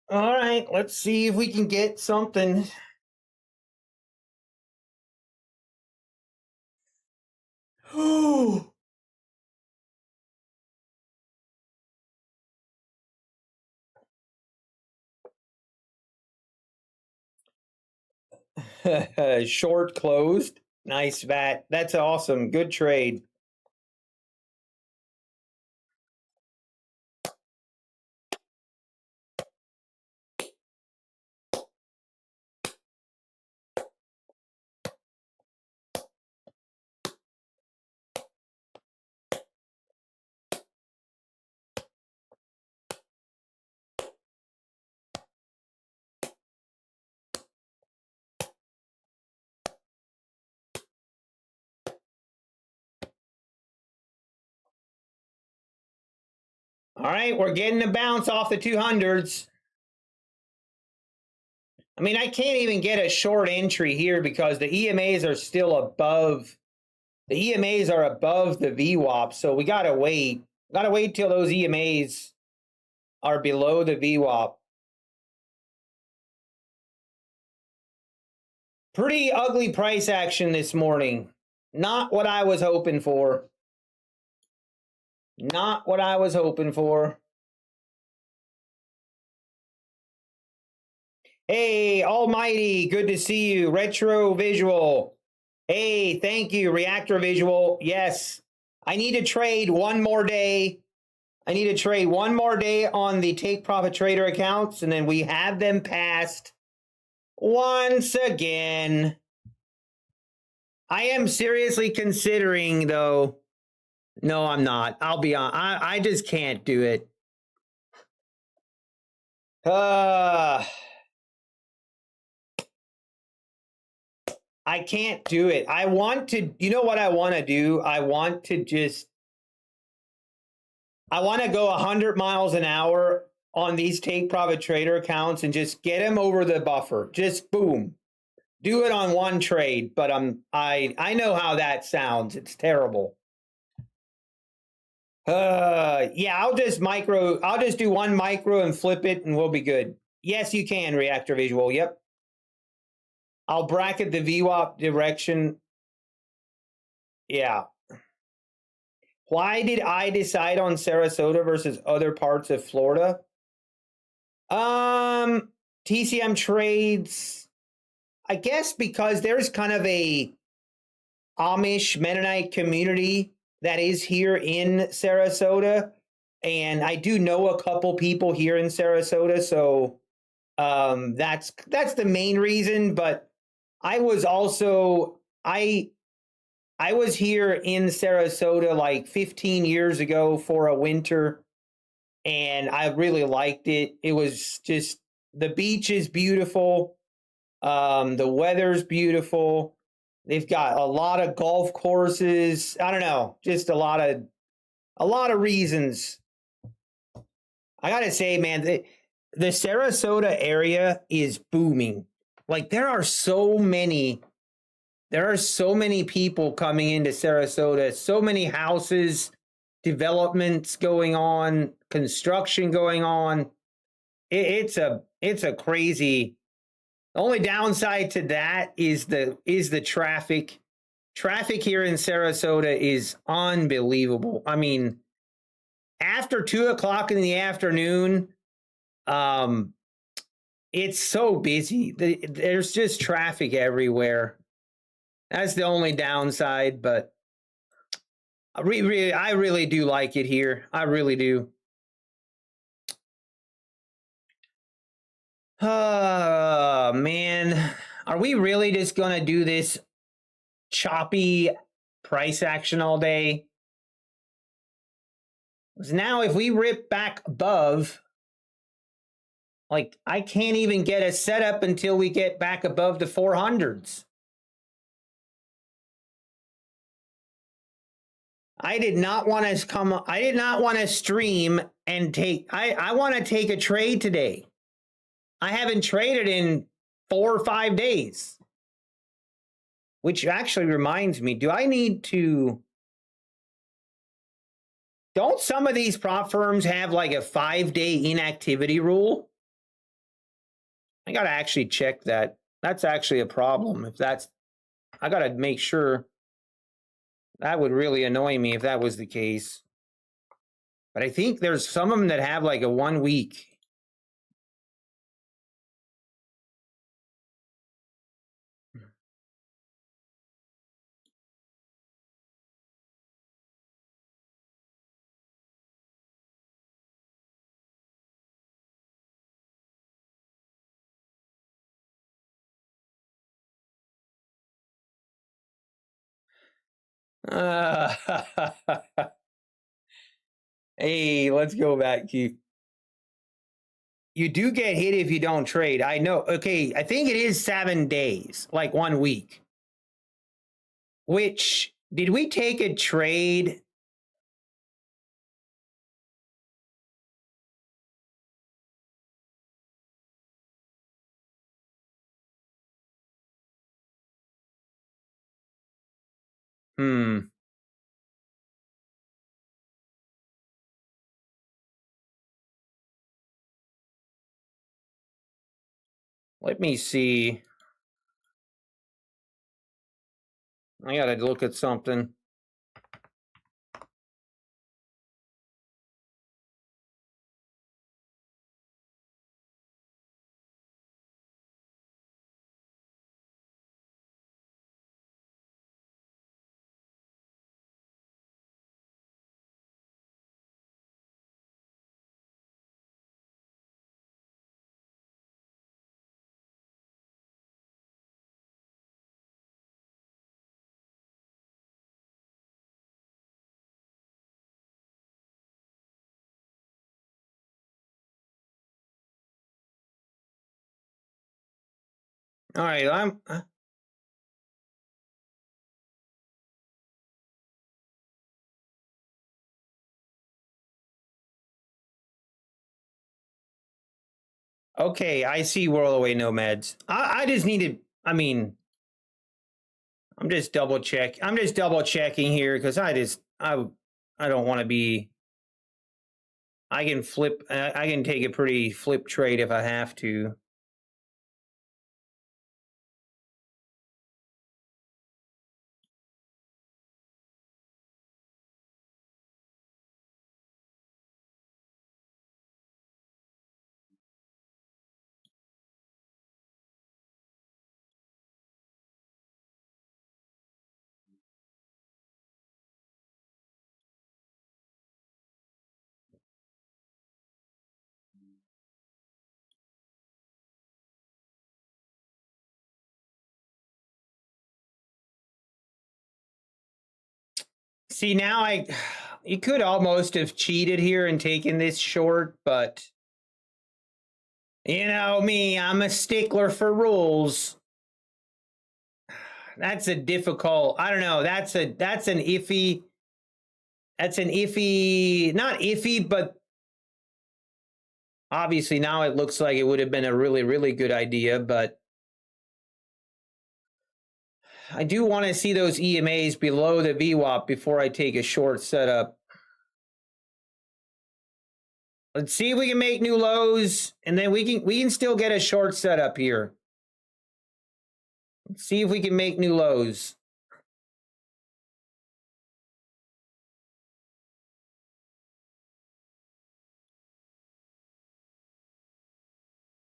All right, let's see if we can get something. Short closed. Nice VAT. That's awesome. Good trade. All right, we're getting a bounce off the 200s. I mean, I can't even get a short entry here because the EMAs are still above. The EMAs are above the VWAP, so we gotta wait. Gotta wait till those EMAs are below the VWAP. Pretty ugly price action this morning. Not what I was hoping for. Not what I was hoping for. Hey, Almighty, good to see you. Retro Visual. Hey, thank you, Reactor Visual. Yes, I need to trade one more day. I need to trade one more day on the Take Profit Trader accounts, and then we have them passed once again. I am seriously considering, though. No, I'm not. I'll be on. I just can't do it. I can't do it. I want to, you know what I want to do? I want to go 100 miles an hour on these Take Profit Trader accounts and just get them over the buffer. Just boom. Do it on one trade, but I know how that sounds. It's terrible. Yeah, I'll just do one micro and flip it and we'll be good. Yes, you can, Reactor Visual. Yep. I'll bracket the VWAP direction. Yeah. Why did I decide on Sarasota versus other parts of Florida? TCM trades, I guess because there's kind of a Amish Mennonite community that is here in Sarasota. And I do know a couple people here in Sarasota. So that's the main reason. But I was also, I was here in Sarasota like 15 years ago for a winter, and I really liked it. It was just, the beach is beautiful. The weather's beautiful. They've got a lot of golf courses. I don't know, just a lot of reasons. I gotta say, man, the Sarasota area is booming. Like there are so many people coming into Sarasota, so many houses, developments going on, construction going on. It's a crazy. The only downside to that is the traffic. Traffic here in Sarasota is unbelievable. I mean, after 2:00 in the afternoon, it's so busy. There's just traffic everywhere. That's the only downside, but I really do like it here. I really do. Man, are we really just gonna do this choppy price action all day? Because now if we rip back above, like I can't even get a setup until we get back above the 400s. I did not want to stream and I want to take a trade today. I haven't traded in 4 or 5 days. Which actually reminds me, do I need to... Don't some of these prop firms have like a 5-day inactivity rule? I got to actually check that. That's actually a problem. If that's... I got to make sure. That would really annoy me if that was the case. But I think there's some of them that have like a 1 week. Hey, let's go back, Keith. You do get hit if you don't trade. I know. Okay, I think it is 7 days, like 1 week. Which, did we take a trade? Let me see. I gotta look at something. All right, okay, I see World Away Nomads. I just needed, I mean, I'm just double checking here because I don't want to be. I can take a pretty flip trade if I have to. See, now you could almost have cheated here and taken this short, but you know me, I'm a stickler for rules. that's a difficult, I don't know. That's an iffy, not iffy, but obviously now it looks like it would have been a really, really good idea, but I do want to see those EMAs below the VWAP before I take a short setup. Let's see if we can make new lows, and then we can still get a short setup here. Let's see if we can make new lows.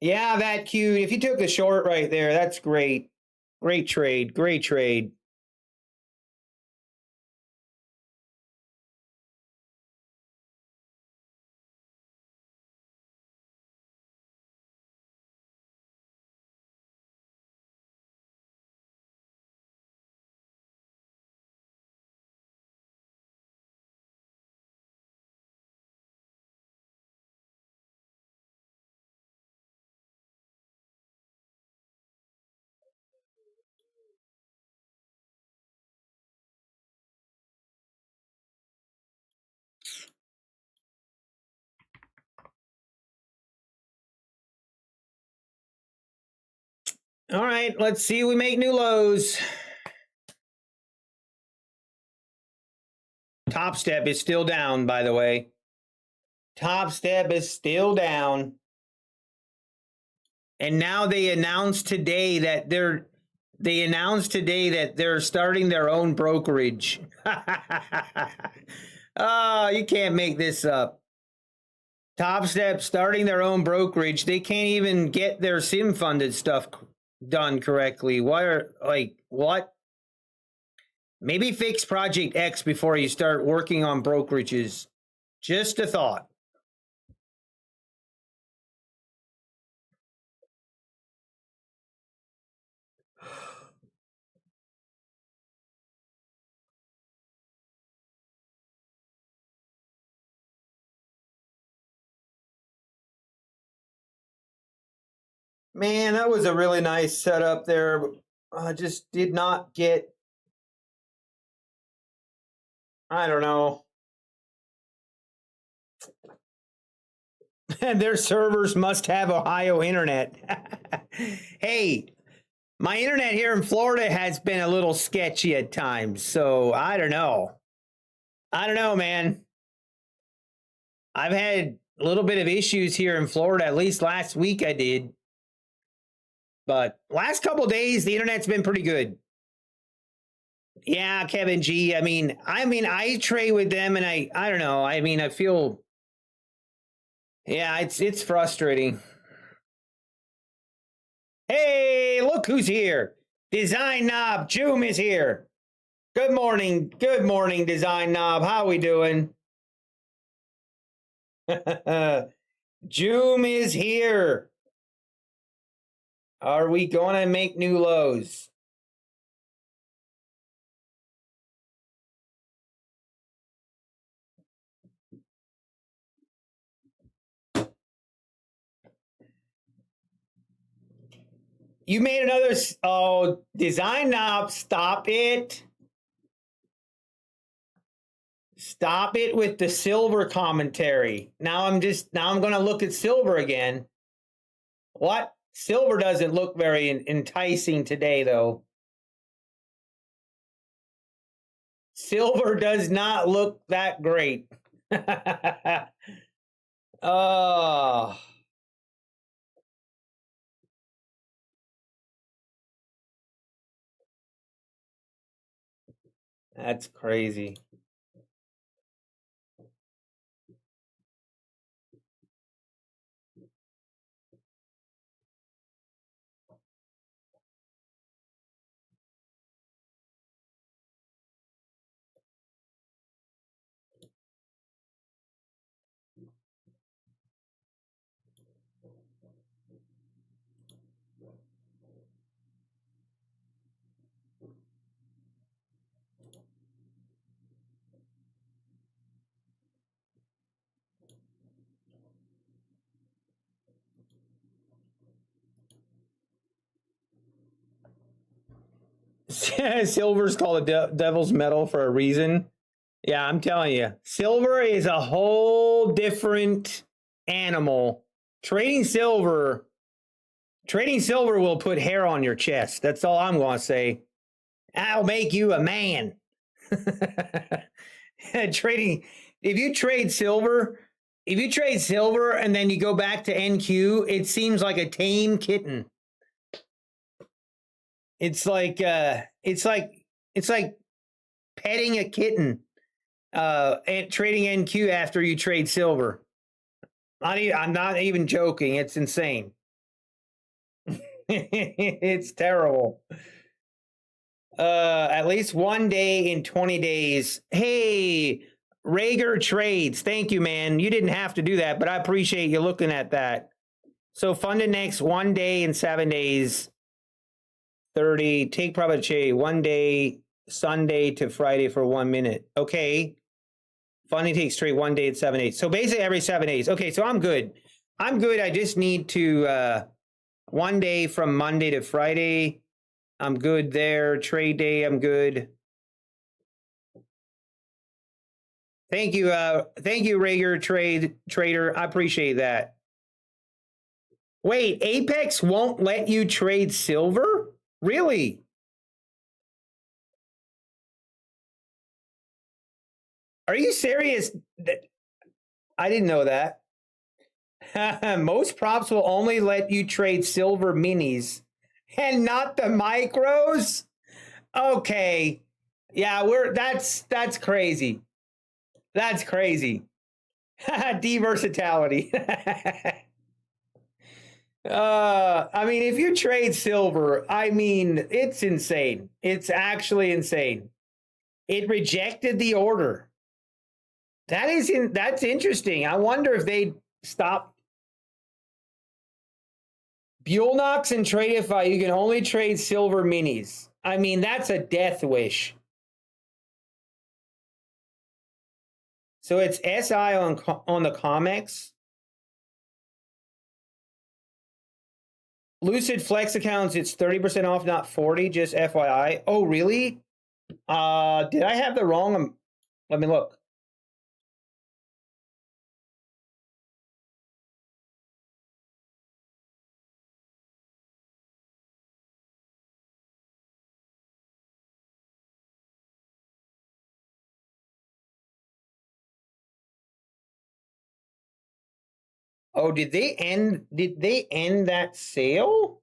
Yeah, that cute. If you took the short right there, that's great. Great trade. Great trade. All right, let's see if we make new lows. Top step is still down, by the way. Top step is still down. And now they announced today that they're starting their own brokerage. Oh, you can't make this up. Top Step starting their own brokerage. They can't even get their sim funded stuff done correctly. What? Maybe fix Project X before you start working on brokerages. Just a thought. Man, that was a really nice setup there. I just did not get, I don't know. Their servers must have Ohio internet. Hey, my internet here in Florida has been a little sketchy at times, so I don't know. I don't know, man. I've had a little bit of issues here in Florida. At least last week I did. But last couple days, the internet's been pretty good. Yeah, Kevin G. I mean, I trade with them, and I don't know. I mean, I feel, yeah, it's frustrating. Hey, look who's here! Design Knob, Joom is here. Good morning, Design Knob. How we doing? Joom is here. Are we going to make new lows? You made another, oh, Design Knob, stop it. Stop it with the silver commentary. Now I'm going to look at silver again. What? Silver doesn't look very enticing today, though. Silver does not look that great. Oh. That's crazy. Silver's called a devil's metal for a reason. Yeah, I'm telling you, silver is a whole different animal. Trading silver will put hair on your chest. That's all I'm going to say. I'll make you a man. Trading, if you trade silver and then you go back to NQ, it seems like a tame kitten. It's like petting a kitten and trading NQ after you trade silver. I'm not even joking. It's insane. It's terrible. At least one day in 20 days. Hey, Rager Trades. Thank you, man. You didn't have to do that, but I appreciate you looking at that. So funded next 1 day in 7 days. 30. Take profit trade 1 day, Sunday to Friday for 1 minute. Okay. Funding takes trade 1 day at 7 days. So basically every 7 days. Okay, so I'm good. I'm good. I just need to 1 day from Monday to Friday. I'm good there. Trade day, I'm good. Thank you, Rager Trader. I appreciate that. Wait, Apex won't let you trade silver? Really? Are you serious? I didn't know that. Most props will only let you trade silver minis and not the micros. Okay. Yeah, that's crazy. That's crazy. Diversatility. I mean, if you trade silver, I mean, it's insane. It's actually insane. It rejected the order. That's interesting. I wonder if they stop Buellnox and Tradeify. You can only trade silver minis. I mean, that's a death wish. So it's SI on the COMEX. Lucid Flex accounts, it's 30% off, not 40, just FYI. Oh, really? Did I have the wrong? Let me look. Oh, did they end that sale?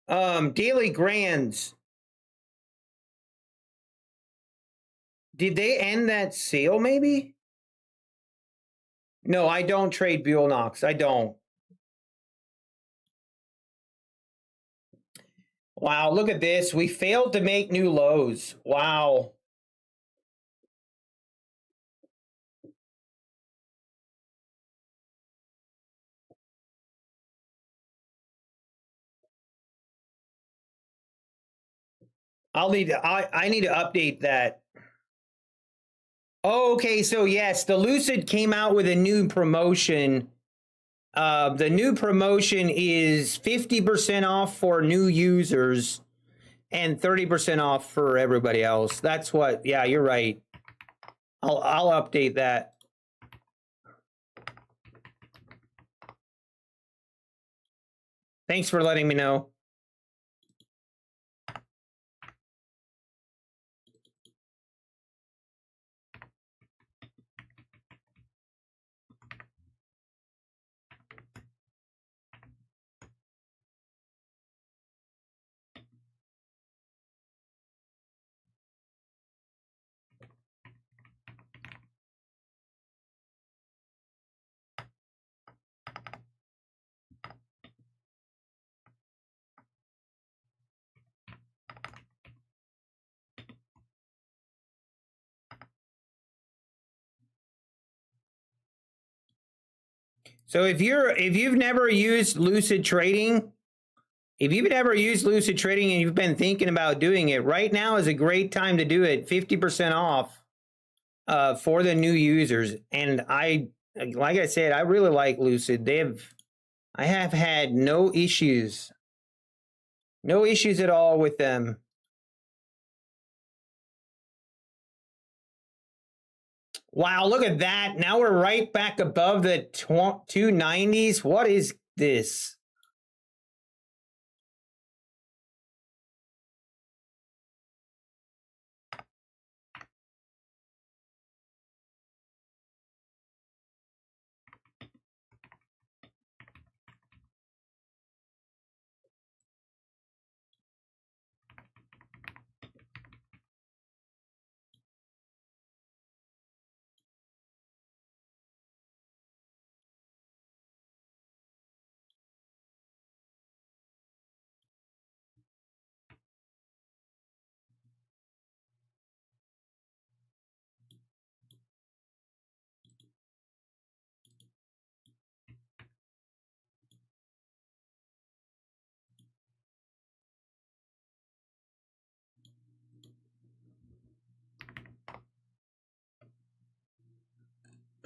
Daily Grands. Did they end that sale maybe? No, I don't trade Buellnox. I don't. Wow, look at this. We failed to make new lows. Wow. I need to update that. Oh, okay, so yes, the Lucid came out with a new promotion. The new promotion is 50% off for new users and 30% off for everybody else. That's what, yeah, you're right. I'll update that. Thanks for letting me know. So if you've never used Lucid Trading, and you've been thinking about doing it, right now is a great time to do it. 50% off for the new users. And like I said, I really like Lucid. I have had no issues. No issues at all with them. Wow, look at that. Now we're right back above the 290s. What is this?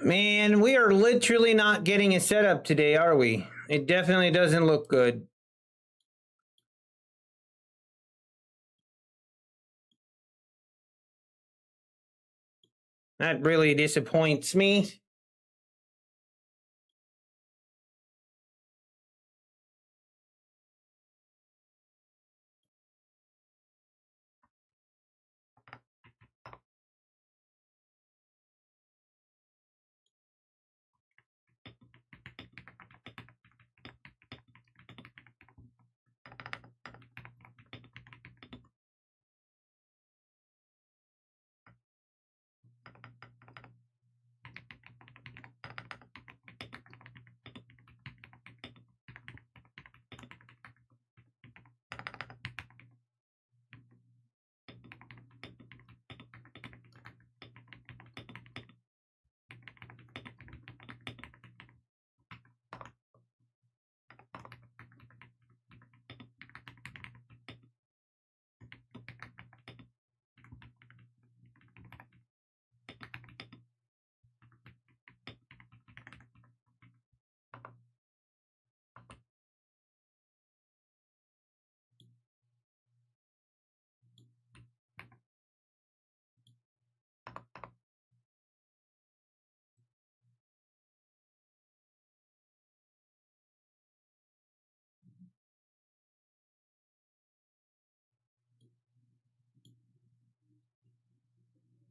Man, we are literally not getting a setup today, are we? It definitely doesn't look good. That really disappoints me.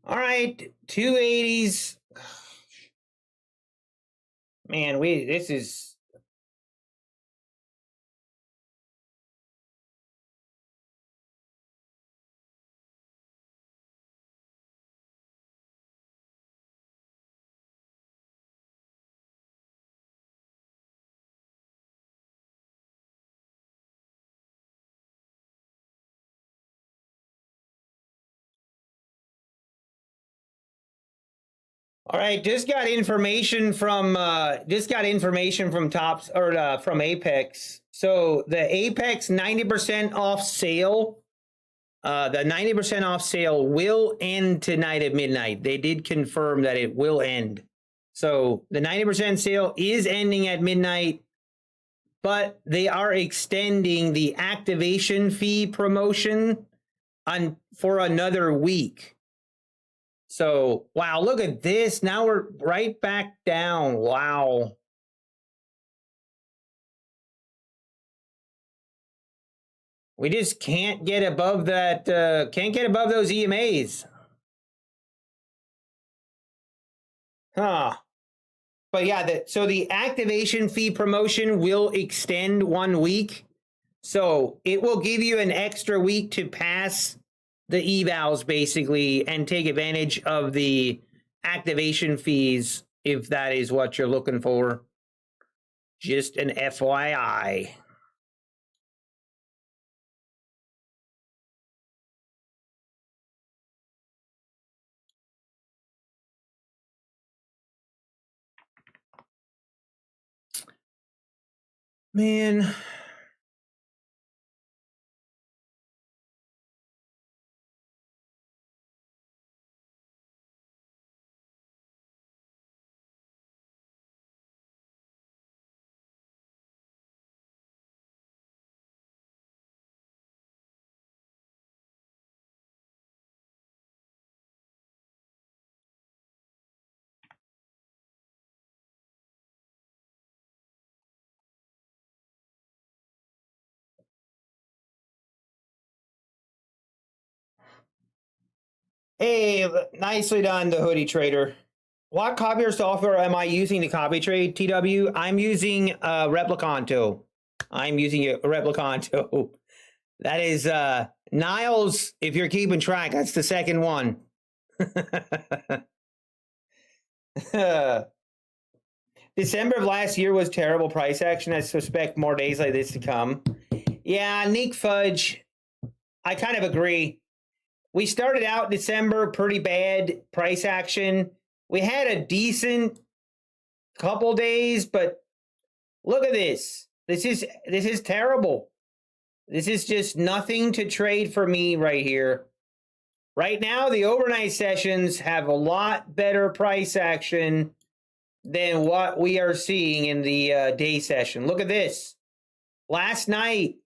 All right, 280s. Man, this is. All right, just got information from Tops or from Apex. So the Apex 90% off sale, the 90% off sale will end tonight at midnight. They did confirm that it will end. So the 90% sale is ending at midnight, but they are extending the activation fee promotion for another week. So, wow, look at this. Now we're right back down. Wow. We just can't get above that, can't get above those EMAs. Huh. But yeah, so the activation fee promotion will extend 1 week. So it will give you an extra week to pass the evals basically and take advantage of the activation fees if that is what you're looking for. Just an FYI. Man, Hey, nicely done, the hoodie trader. What copier software am I using to copy trade, TW? I'm using Replicanto. I'm using a Replicanto. That is Niles, if you're keeping track, that's the second one. December of last year was terrible price action. I suspect more days like this to come. Yeah, Nick Fudge, I kind of agree. We started out December pretty bad price action. We had a decent couple days, but look at this. This is terrible. This is just nothing to trade for me right here. Right now, the overnight sessions have a lot better price action than what we are seeing in the day session. Look at this. Last night,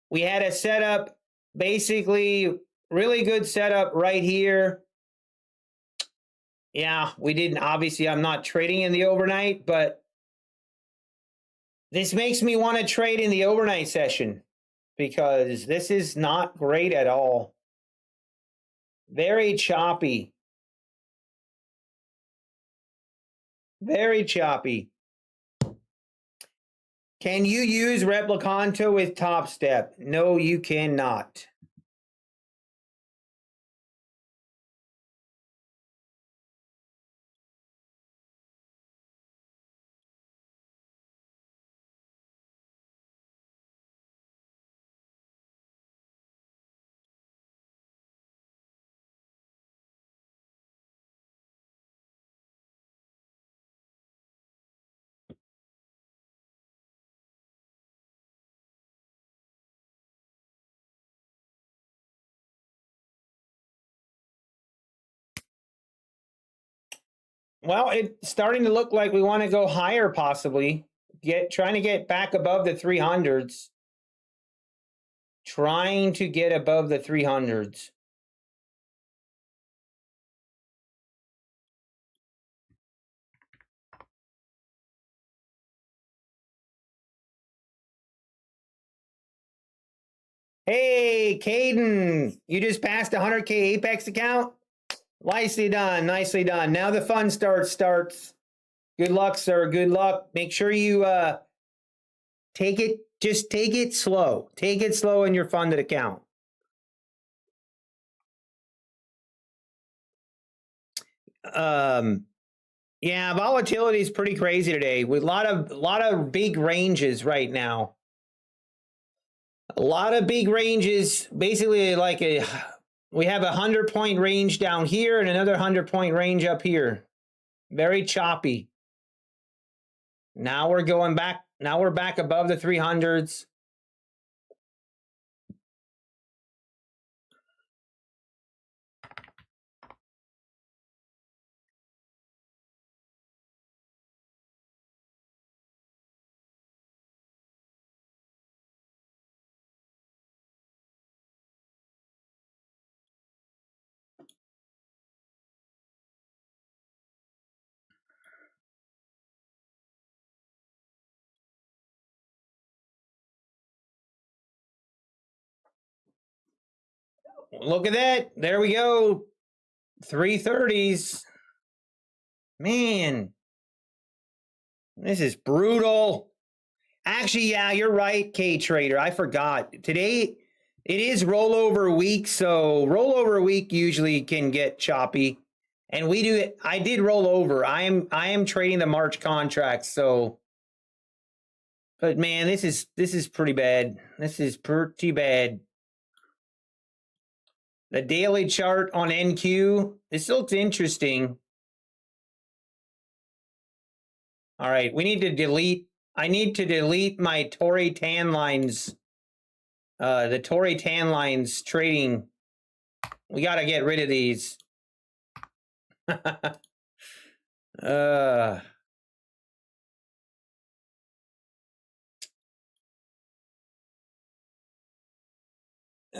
we had a setup, basically really good setup right here. Yeah, we didn't, obviously I'm not trading in the overnight, but this makes me want to trade in the overnight session because this is not great at all. Very choppy. Very choppy. Can you use Replicanto with Top Step? No, you cannot. Well, it's starting to look like we want to go higher possibly. Trying to get back above the 300s. Trying to get above the 300s. Hey, Caden, you just passed 100K Apex account? Nicely done, nicely done. Now the fun starts. Good luck, sir, good luck. Make sure you just take it slow. Take it slow in your funded account. Yeah, volatility is pretty crazy today with a lot of big ranges right now. A lot of big ranges, basically like we have 100-point range down here and another 100-point range up here. Very choppy. Now we're going back. Now we're back above the 300s. Look at that. There we go. 330s. Man, this is brutal. Actually, yeah, you're right, K-Trader. I forgot. Today, it is rollover week, so rollover week usually can get choppy. And we do it. I did roll over. I am trading the March contracts, so. But man, this is pretty bad. This is pretty bad. The daily chart on NQ, this looks interesting. All right, we need to delete. I need to delete my Tory tan lines. The Tory tan lines trading. We got to get rid of these.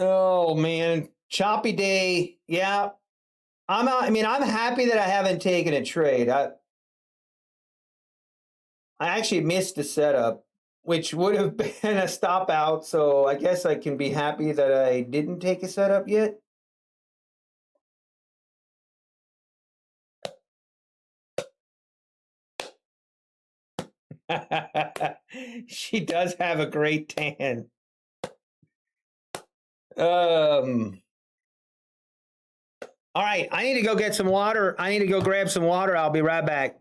Oh man, choppy day. Yeah, I'm happy that I haven't taken a trade. I actually missed the setup, which would have been a stop out. So I guess I can be happy that I didn't take a setup yet. She does have a great tan. All right, I need to go get some water. I need to go grab some water. I'll be right back.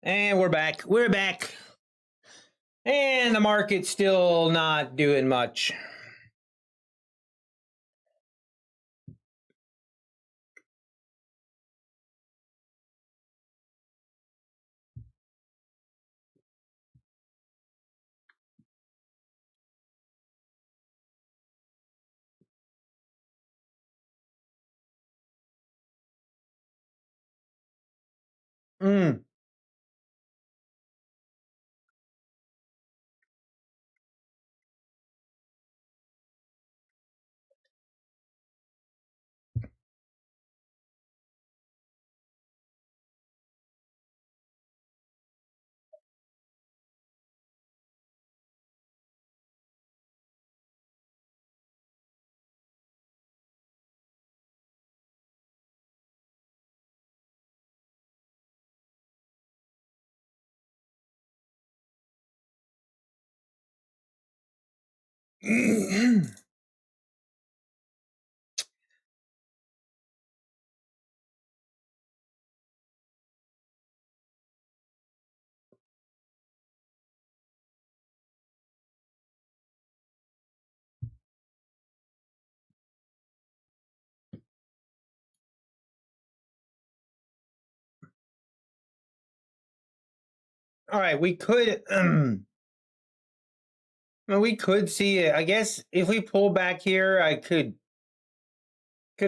And we're back. We're back. And the market's still not doing much. Mm. All right, we could well, we could see it. I guess if we pull back here, I could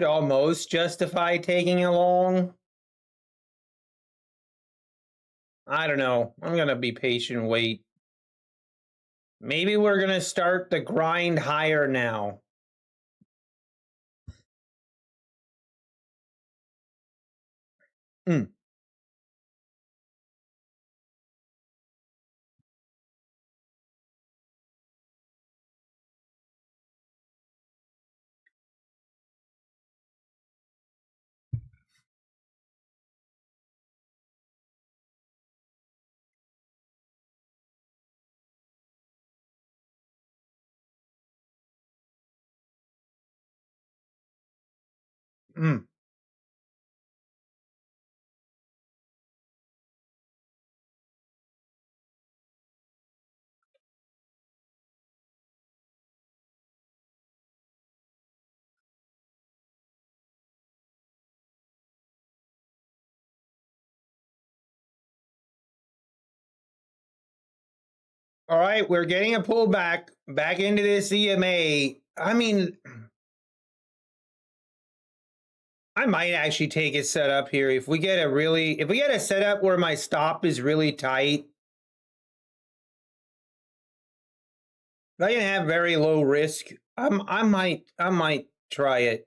almost justify taking it long. I don't know. I'm gonna be patient and wait. Maybe we're gonna start the grind higher now. Mm. Mm. All right, we're getting a pullback back into this EMA. I mean, I might actually take a setup here if we get a setup where my stop is really tight. I can have very low risk. I might try it.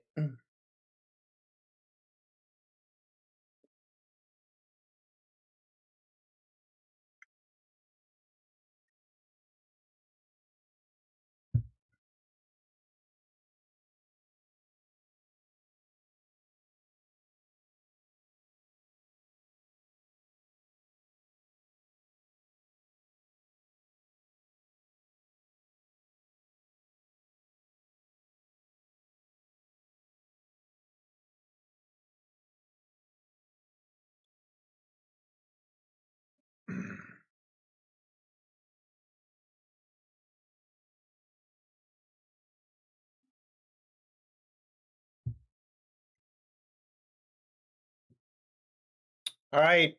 All right.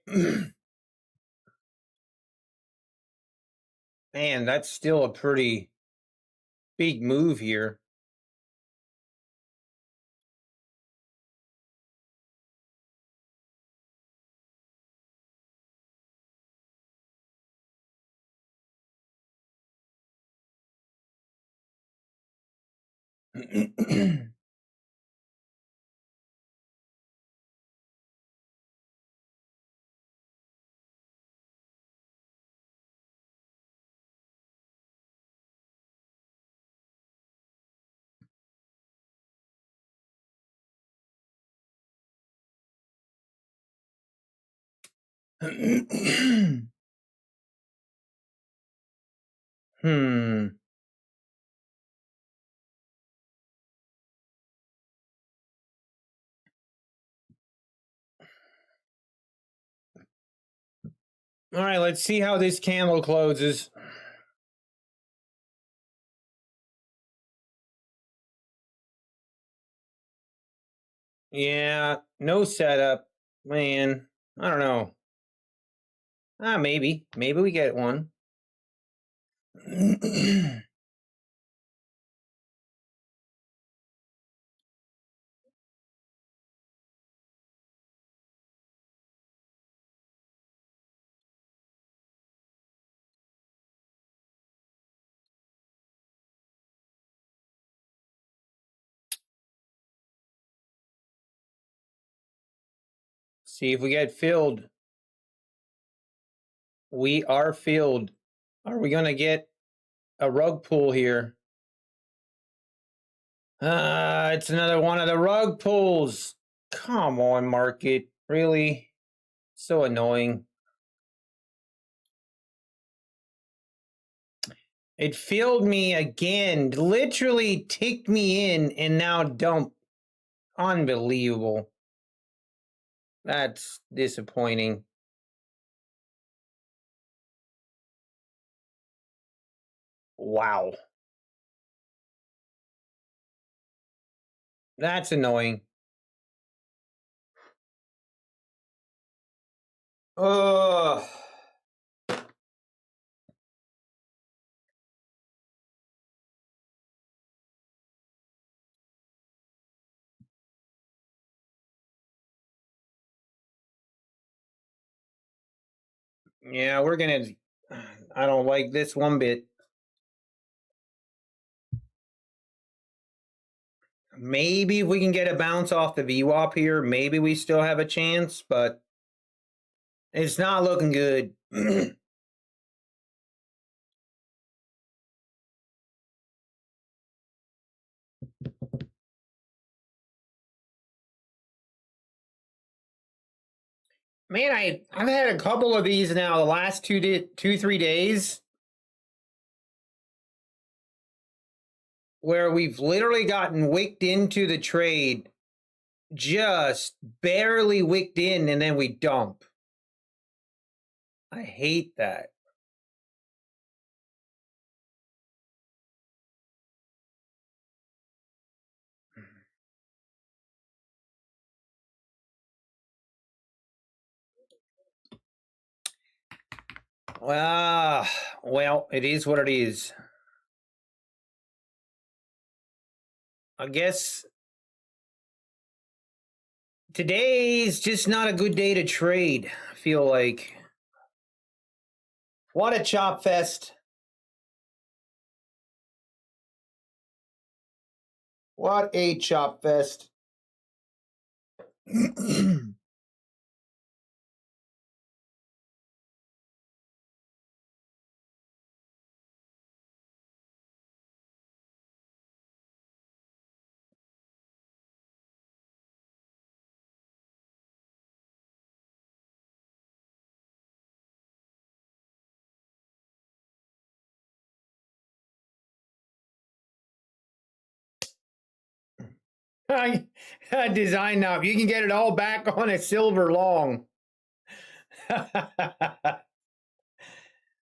Man, that's still a pretty big move here. Hmm. All right, let's see how this candle closes. Yeah, no setup. Man, I don't know. Maybe. Maybe we get one. See if we get filled. We are filled. Are we going to get a rug pull here? It's another one of the rug pulls. Come on, market. Really? So annoying. It filled me again. Literally ticked me in and now dumped. Unbelievable. That's disappointing. Wow. That's annoying. Ugh. Yeah, we're gonna. I don't like this one bit. Maybe if we can get a bounce off the VWAP here, maybe we still have a chance, but it's not looking good. Man, I've had a couple of these now the last 3 days where we've literally gotten wicked into the trade, just barely wicked in, and then we dump. I hate that. Well, it is what it is. I guess today's just not a good day to trade, I feel like. What a chop fest. What a chop fest. Design knob. You can get it all back on a silver long.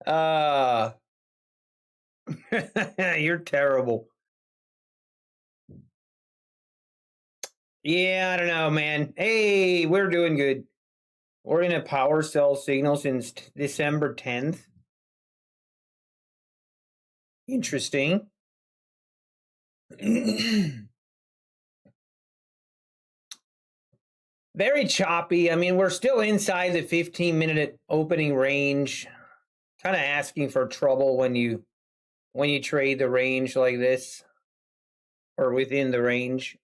You're terrible. Yeah, I don't know, man. Hey, we're doing good. We're in a power sell signal since December 10th. Interesting. Very choppy. I mean, we're still inside the 15-minute opening range. Kind of asking for trouble when you trade the range like this, or within the range.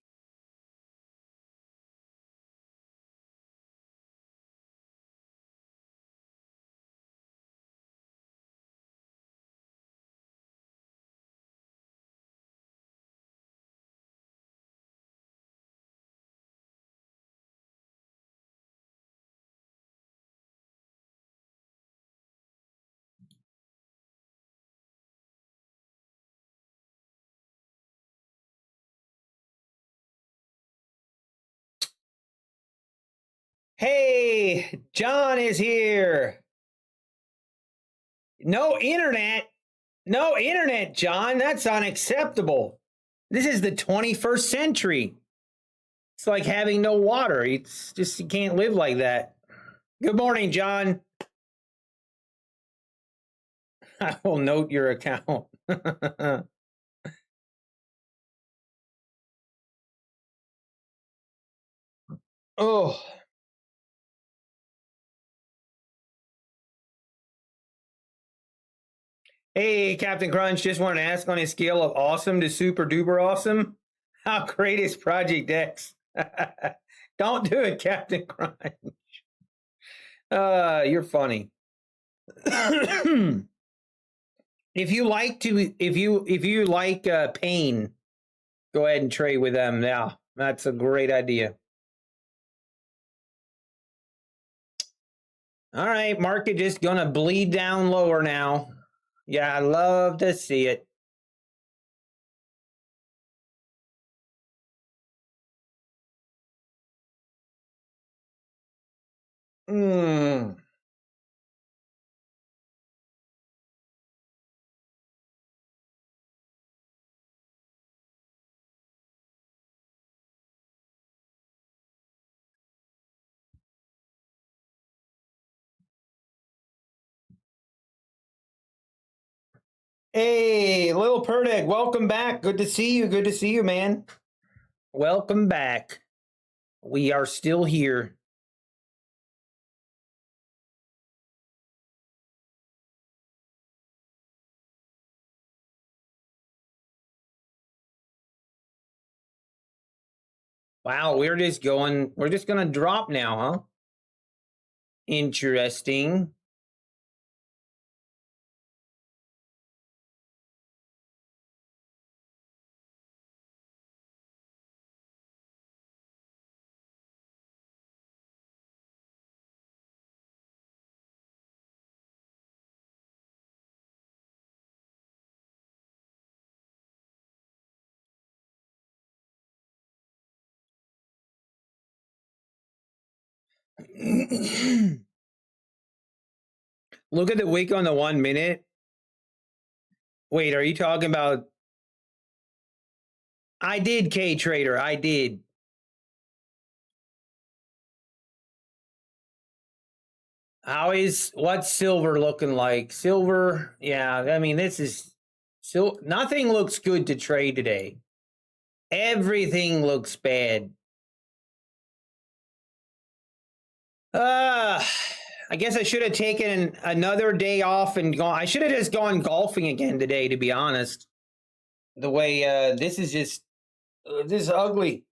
Hey, John is here. No internet. No internet, John. That's unacceptable. This is the 21st century. It's like having no water. It's just, you can't live like that. Good morning, John. I will note your account. Oh. Hey, Captain Crunch, just wanted to ask on a scale of awesome to super duper awesome, how great is Project X? Don't do it, Captain Crunch. You're funny. If you like pain, go ahead and trade with them. Yeah, that's a great idea. All right, market just gonna bleed down lower now. Yeah, I love to see it. Hey, Lil Perdig, welcome back. Good to see you. Good to see you, man. Welcome back. We are still here. Wow, we're just gonna drop now, huh? Interesting. Look at the wick on the 1 minute. Wait, are you talking about? I did, K Trader. I did. What's silver looking like? Silver, yeah. I mean, this is nothing looks good to trade today. Everything looks bad. I guess I should have taken another day off and gone. I should have just gone golfing again today, to be honest. The way this is just this is ugly.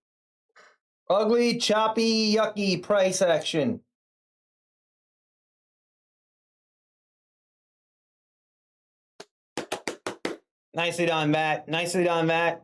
Ugly, choppy, yucky price action. Nicely done, Matt. Nicely done, Matt.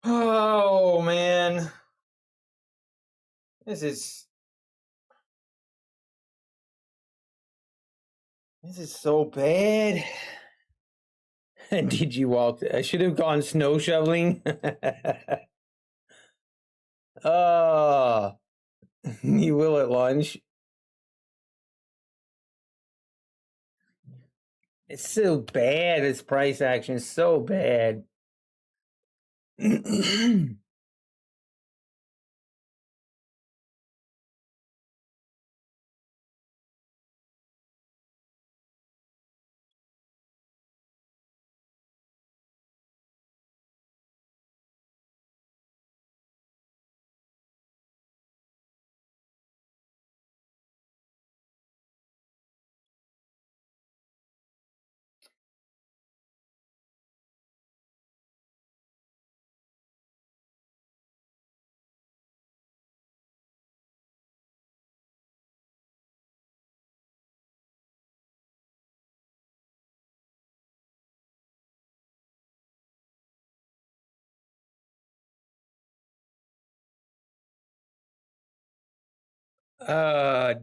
Oh man, this is so bad. Did you walk? I should have gone snow shoveling. Oh, you will at lunch. It's so bad. This price action is so bad.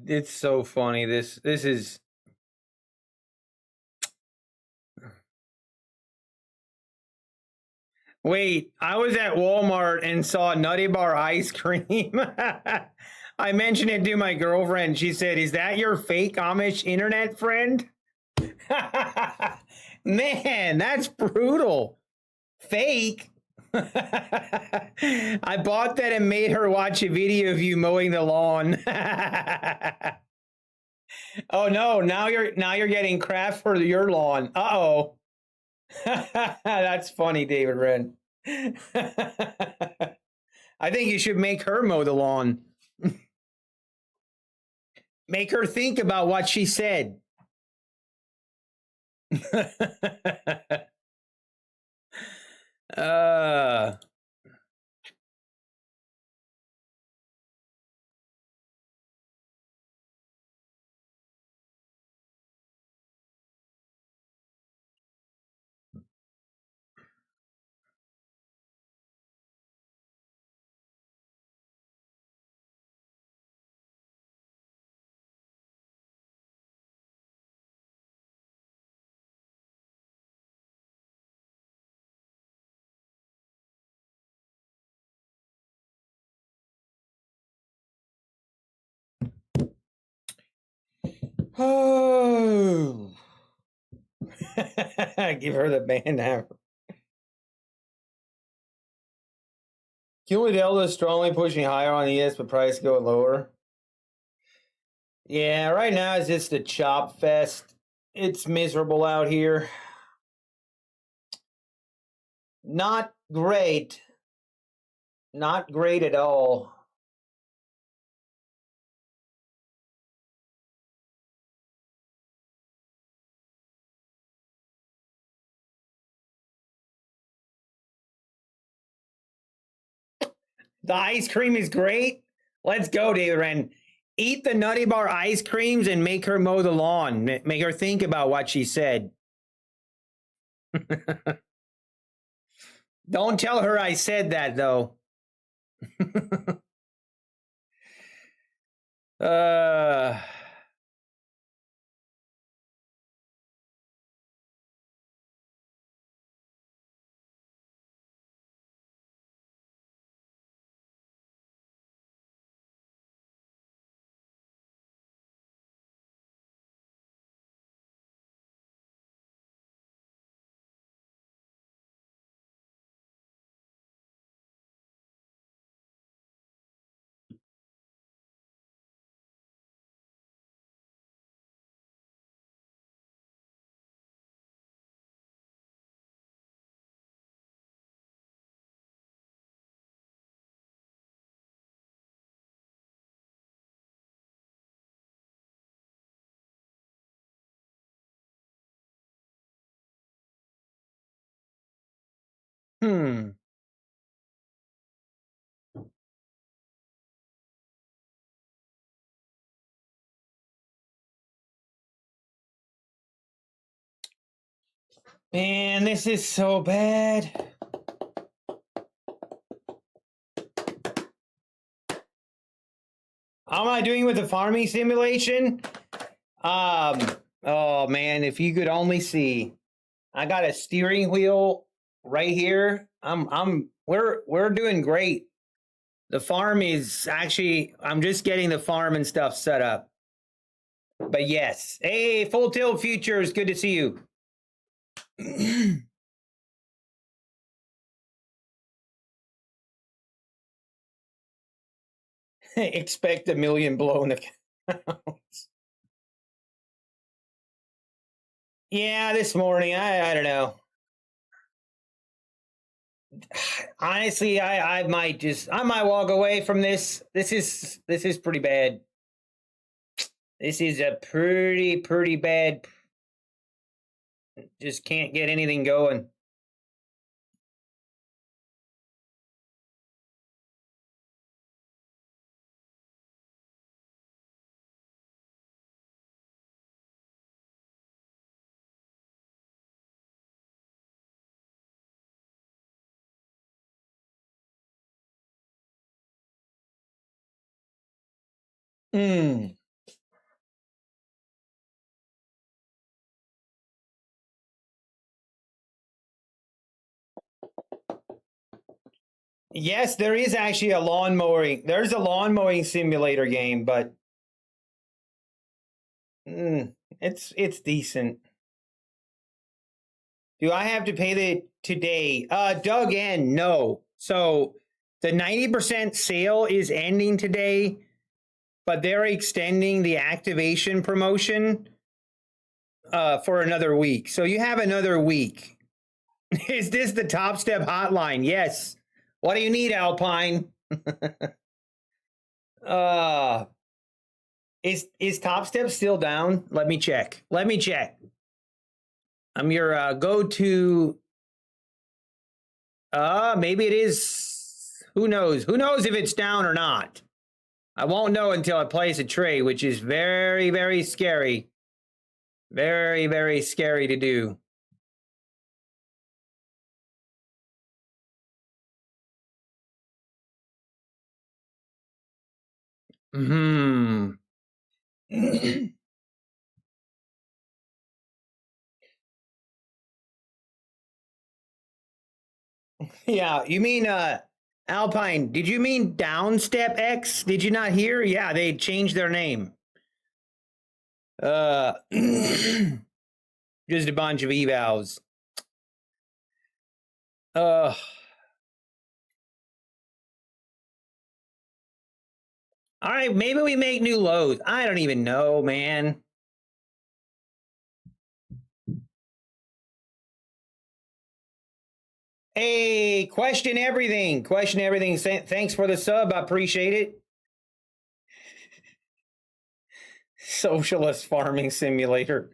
It's so funny. This is. Wait, I was at Walmart and saw Nutty Bar ice cream. I mentioned it to my girlfriend. She said, "Is that your fake Amish internet friend?" Man, that's brutal. Fake. I bought that and made her watch a video of you mowing the lawn. Oh no, now you're getting crap for your lawn. Uh-oh. That's funny, David Wren. I think you should make her mow the lawn. Make her think about what she said. Oh. Give her the band hammer. Q Delta is strongly pushing higher on ES, but price going lower. Yeah, right now it's just a chop fest. It's miserable out here. Not great. Not great at all. The ice cream is great. Let's go, David Wren. Eat the Nutty Bar ice creams and make her mow the lawn. Make her think about what she said. Don't tell her I said that, though. Man, this is so bad. How am I doing with the farming simulation? Oh man, if you could only see. I got a steering wheel right here. We're doing great. The farm is actually, I'm just getting the farm and stuff set up. But yes. Hey, Full Tilt Futures, good to see you. Expect $1 million blown accounts. Yeah, this morning, I don't know. Honestly, I might walk away from this. This is pretty bad. This is a pretty bad. Just can't get anything going. Yes, there is actually a lawn mowing. There's a lawn mowing simulator game, but it's decent. Do I have to pay the today? Doug N, no. So the 90% sale is ending today, but they're extending the activation promotion for another week. So you have another week. Is this the Top Step hotline? Yes. What do you need, Alpine? Is Top Step still down? Let me check. I'm your go-to. Maybe it is. Who knows? Who knows if it's down or not? I won't know until I place a trade, which is very, very scary. Very, very scary to do. Yeah, you mean Alpine, did you mean Downstep X? Did you not hear? Yeah, they changed their name. Just a bunch of evals. All right, maybe we make new lows. I don't even know, man. Hey, question everything. Thanks for the sub. I appreciate it. Socialist farming simulator.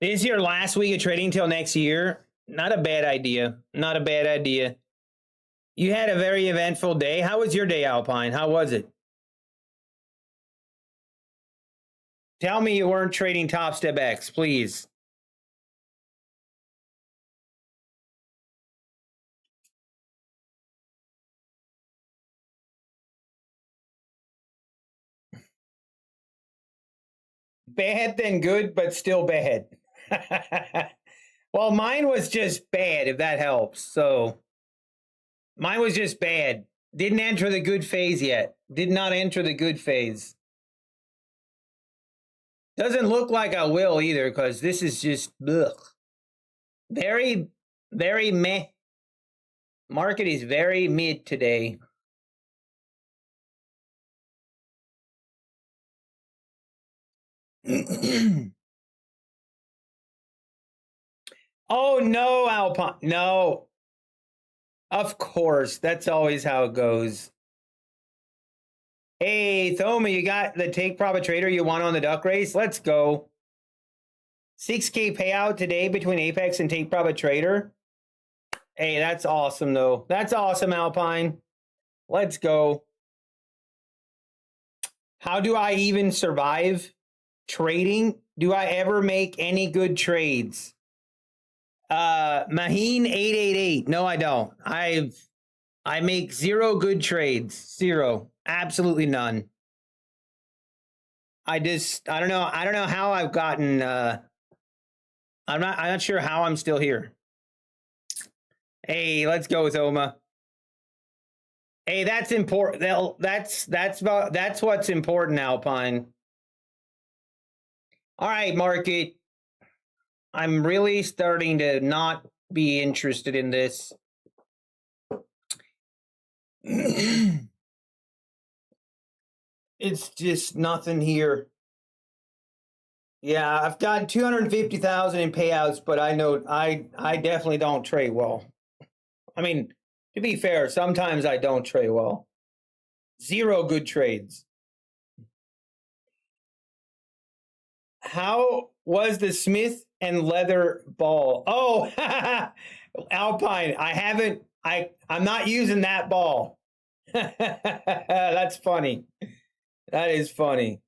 Is your last week of trading till next year? Not a bad idea. Not a bad idea. You had a very eventful day. How was your day, Alpine? How was it? Tell me you weren't trading Top Step X, please. Bad then good, but still bad. Well, mine was just bad, if that helps. So mine was just bad. Didn't enter the good phase yet. Did not enter the good phase. Doesn't look like I will either, because this is just ugh. Very, very meh. Market is very mid today. Oh no, Alpine. No. Of course. That's always how it goes. Hey, Thoma, you got the take profit trader you won on the duck race? Let's go. 6K payout today between Apex and take profit trader. Hey, that's awesome though. That's awesome, Alpine. Let's go. How do I even survive trading? Do I ever make any good trades? Maheen 888. No, I don't. I make zero good trades. Zero. Absolutely none. I don't know. I don't know how I've gotten I'm not sure how I'm still here. Hey, let's go, Thoma. Hey, that's important. That's what's important, Alpine. All right, market. I'm really starting to not be interested in this. It's just nothing here. Yeah, I've got 250,000 in payouts, but I know I definitely don't trade well. I mean, to be fair, sometimes I don't trade well. Zero good trades. How was the Smith and Leather ball? Oh, Alpine. I'm not using that ball. That's funny. That is funny.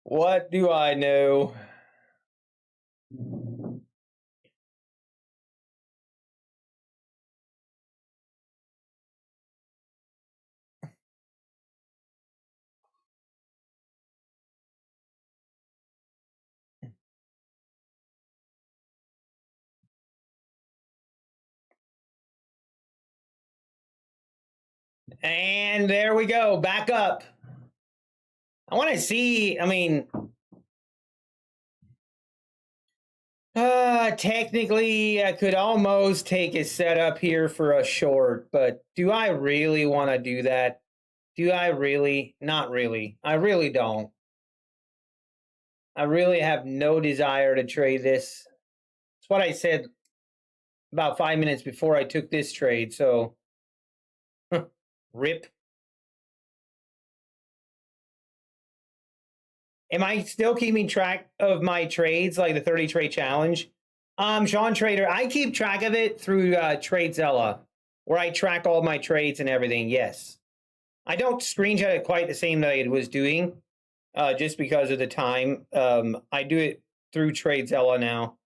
What do I know? And there we go, back up. I want to see, I mean, technically, I could almost take a setup here for a short, but do I really want to do that? Do I really? Not really. I really don't. I really have no desire to trade this. It's what I said about 5 minutes before I took this trade, so rip. Am I still keeping track of my trades, like the 30 trade challenge? Sean Trader, I keep track of it through TradeZella, where I track all my trades and everything. Yes. I don't screenshot it quite the same that I was doing, just because of the time. I do it through TradeZella now.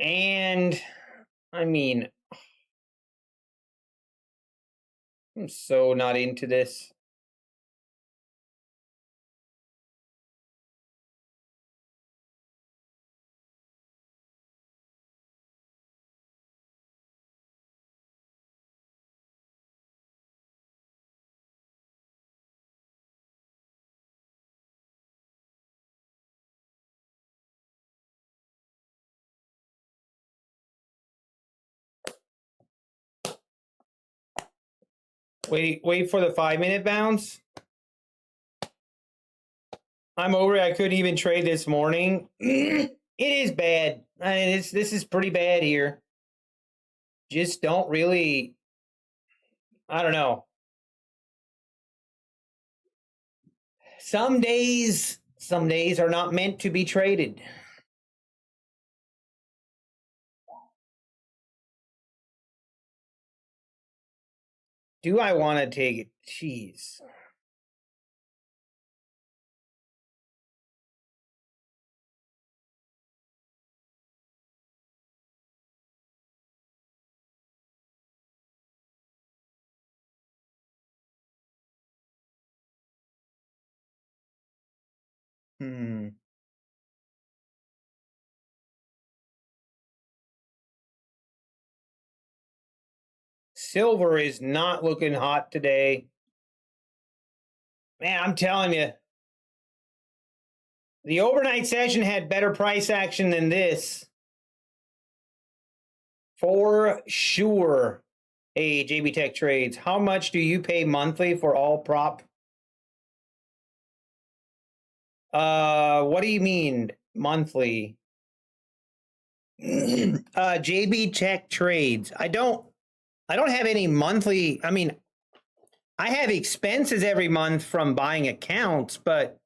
And I mean, I'm so not into this. Wait for the 5 minute bounce. I'm over it. I couldn't even trade this morning. It is bad. I mean, this is pretty bad here. Just don't really, I don't know. Some days are not meant to be traded. Do I want to take it? Jeez. Silver is not looking hot today. Man, I'm telling you, the overnight session had better price action than this. For sure. Hey, JB Tech Trades, how much do you pay monthly for all prop? What do you mean monthly? JB Tech Trades. I don't have any monthly. I mean, I have expenses every month from buying accounts, but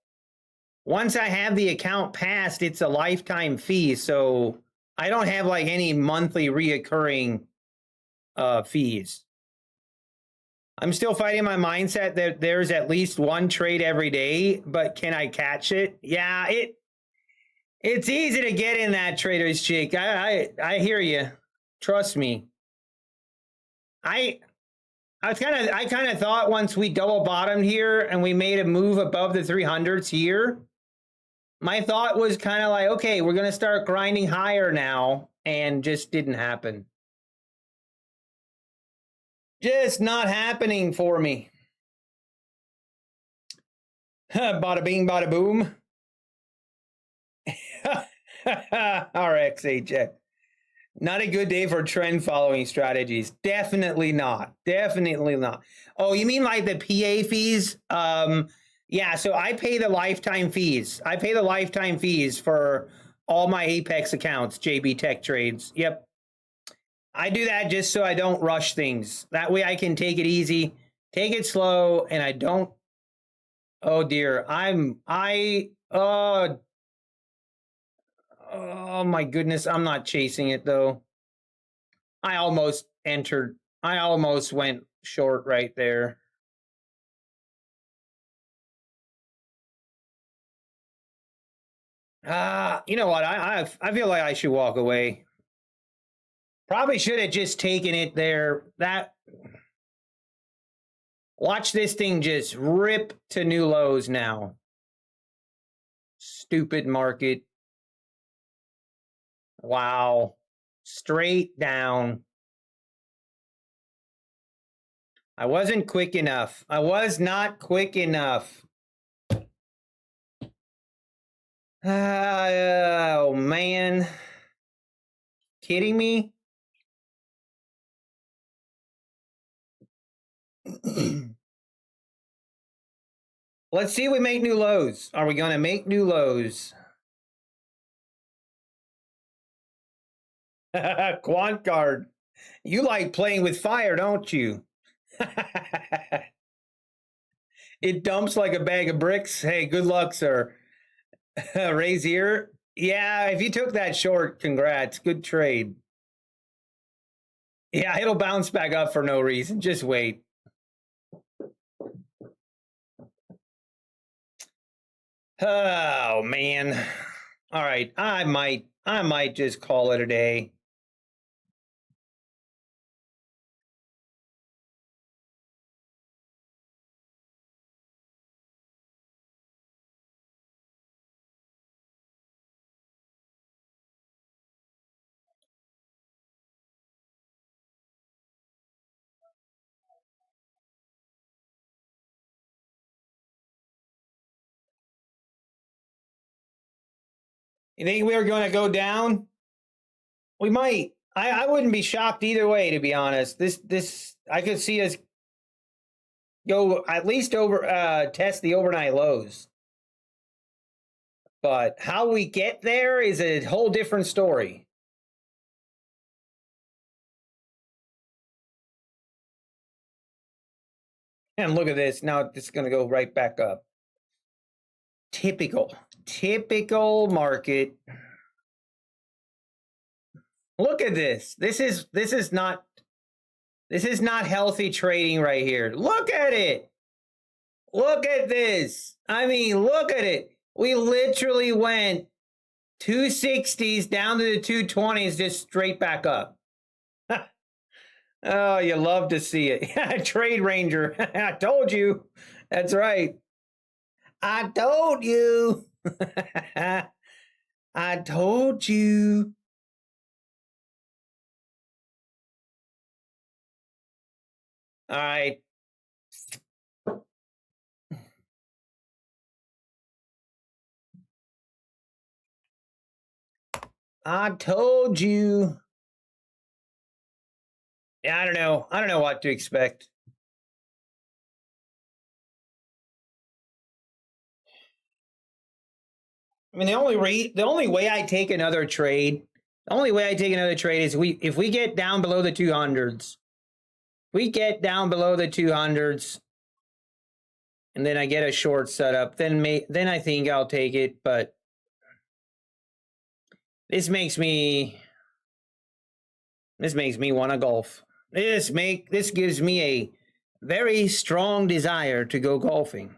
once I have the account passed, it's a lifetime fee. So I don't have like any monthly reoccurring fees. I'm still fighting my mindset that there's at least one trade every day, but can I catch it? Yeah, it's easy to get in that trader's chick. I hear you. Trust me. I kind of thought once we double bottomed here and we made a move above the 300s here, my thought was kind of like, okay, we're going to start grinding higher now, and just didn't happen. Just not happening for me. Bada bing, bada boom. RXHX. Not a good day for trend following strategies. Definitely not. Definitely not. Oh, you mean like the PA fees? Yeah, so I pay the lifetime fees. I pay the lifetime fees for all my Apex accounts, JB Tech Trades. Yep. I do that just so I don't rush things. That way I can take it easy, take it slow, and I don't. Oh dear. Oh my goodness. I'm not chasing it though. I almost went short right there. You know what? I feel like I should walk away. Probably should have just taken it there. Watch this thing just rip to new lows now. Stupid market. Wow. Straight down. I wasn't quick enough. I was not quick enough. Oh, man. Kidding me? Let's see if we make new lows. Are we going to make new lows? Quant card. You like playing with fire, don't you? It dumps like a bag of bricks. Hey, good luck, sir. Raise here. Yeah, if you took that short, congrats. Good trade. Yeah, it'll bounce back up for no reason. Just wait. Oh, man. All right, I might just call it a day. You think we were going to go down? We might. I wouldn't be shocked either way, to be honest. This I could see us go at least over test the overnight lows. But how we get there is a whole different story. And look at this. Now it's going to go right back up. Typical market. Look at this. This is not healthy trading right here. Look at it. Look at this. I mean, look at it. We literally went 260s down to the 220s, just straight back up. Oh, you love to see it. Trade Ranger. I told you. That's right. I told you. I told you. All right. I told you. Yeah, I don't know. I don't know what to expect. I mean, the only way I take another trade The only way I take another trade is if we get down below the 200s. We get down below the 200s, and then I get a short setup, then I think I'll take it. But this makes me want to golf. This gives me a very strong desire to go golfing.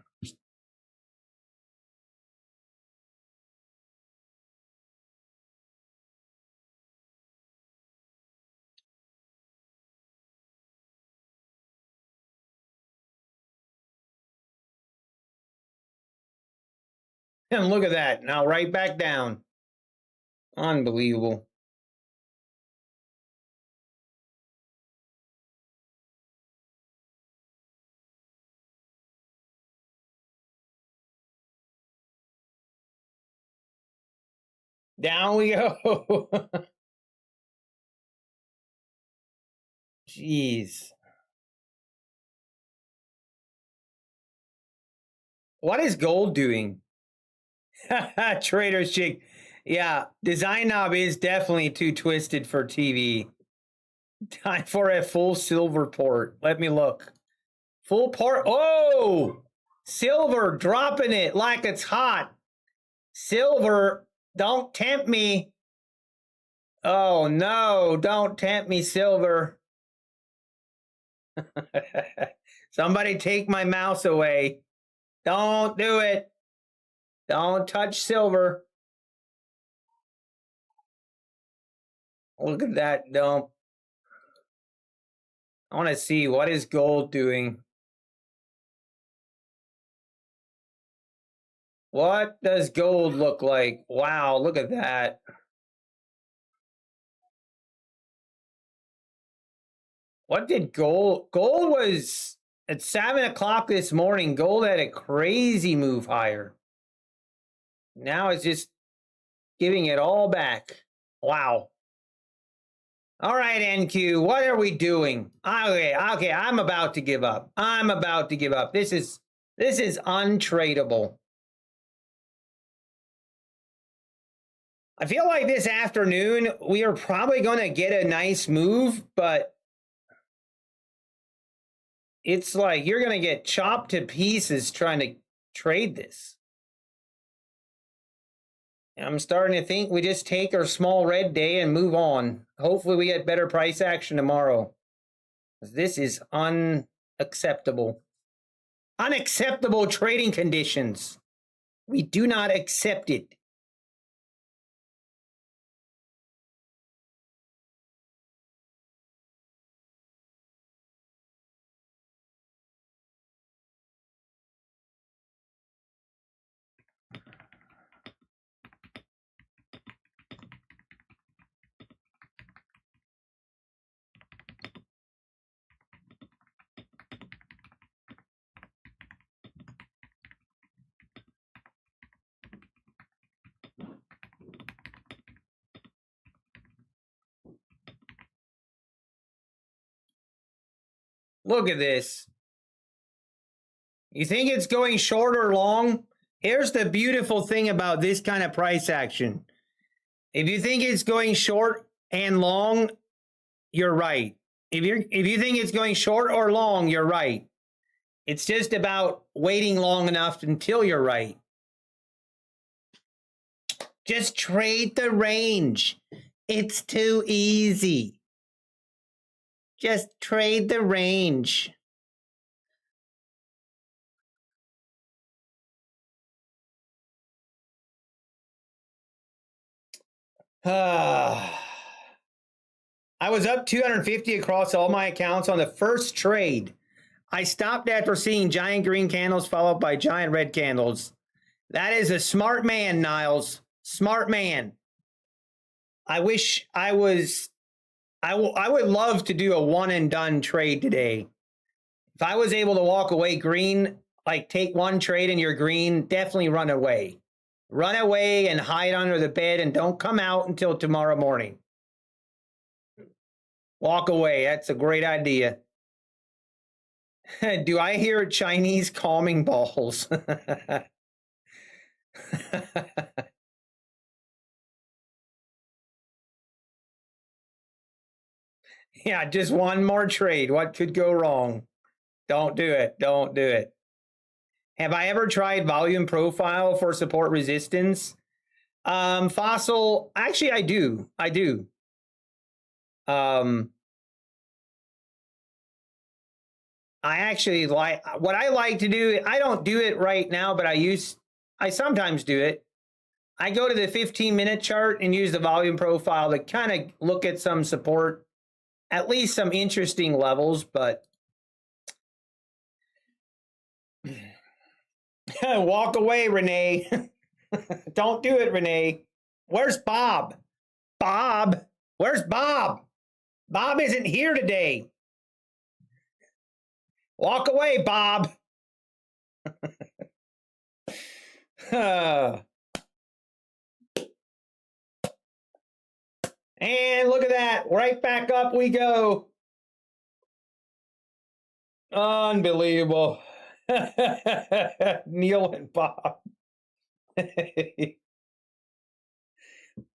And look at that. Now right back down. Unbelievable. Down we go. Jeez. What is gold doing? Trader's chick. Yeah, design knob is definitely too twisted for TV. Time for a full silver port. Let me look. Full port. Oh! Silver dropping it like it's hot. Silver, don't tempt me. Oh no, don't tempt me, silver. Somebody take my mouse away. Don't do it. Don't touch silver. Look at that dump. I want to see what is gold doing. What does gold look like? Wow, look at that. What did gold? Gold was at 7 o'clock this morning. Gold had a crazy move higher. Now it's just giving it all back. Wow. All right, NQ, what are we doing? Okay, I'm about to give up. I'm about to give up. This is untradeable. I feel like this afternoon we are probably going to get a nice move, but it's like you're going to get chopped to pieces trying to trade this. I'm starting to think we just take our small red day and move on. Hopefully we get better price action tomorrow. This is unacceptable. Unacceptable trading conditions. We do not accept it. Look at this. You think it's going short or long? Here's the beautiful thing about this kind of price action. If you think it's going short and long, you're right. If you think it's going short or long, you're right. It's just about waiting long enough until you're right. Just trade the range. It's too easy. Just trade the range. I was up 250 across all my accounts on the first trade. I stopped after seeing giant green candles followed by giant red candles. That is a smart man, Niles. Smart man. I wish I was... I would love to do a one and done trade today. If I was able to walk away green, like take one trade and you're green, definitely run away. Run away and hide under the bed and don't come out until tomorrow morning. Walk away. That's a great idea. Do I hear Chinese calming balls? Yeah, just one more trade. What could go wrong? Don't do it. Don't do it. Have I ever tried volume profile for support resistance? Fossil, actually I do. I do. I actually like, what I like to do, I don't do it right now, but I sometimes do it. I go to the 15-minute chart and use the volume profile to kind of look at some support, at least some interesting levels, but walk away, Renee. Don't do it, Renee. Where's Bob? Bob? Where's Bob? Bob isn't here today. Walk away, Bob. And look at that. Right back up we go. Unbelievable. Neil and Bob.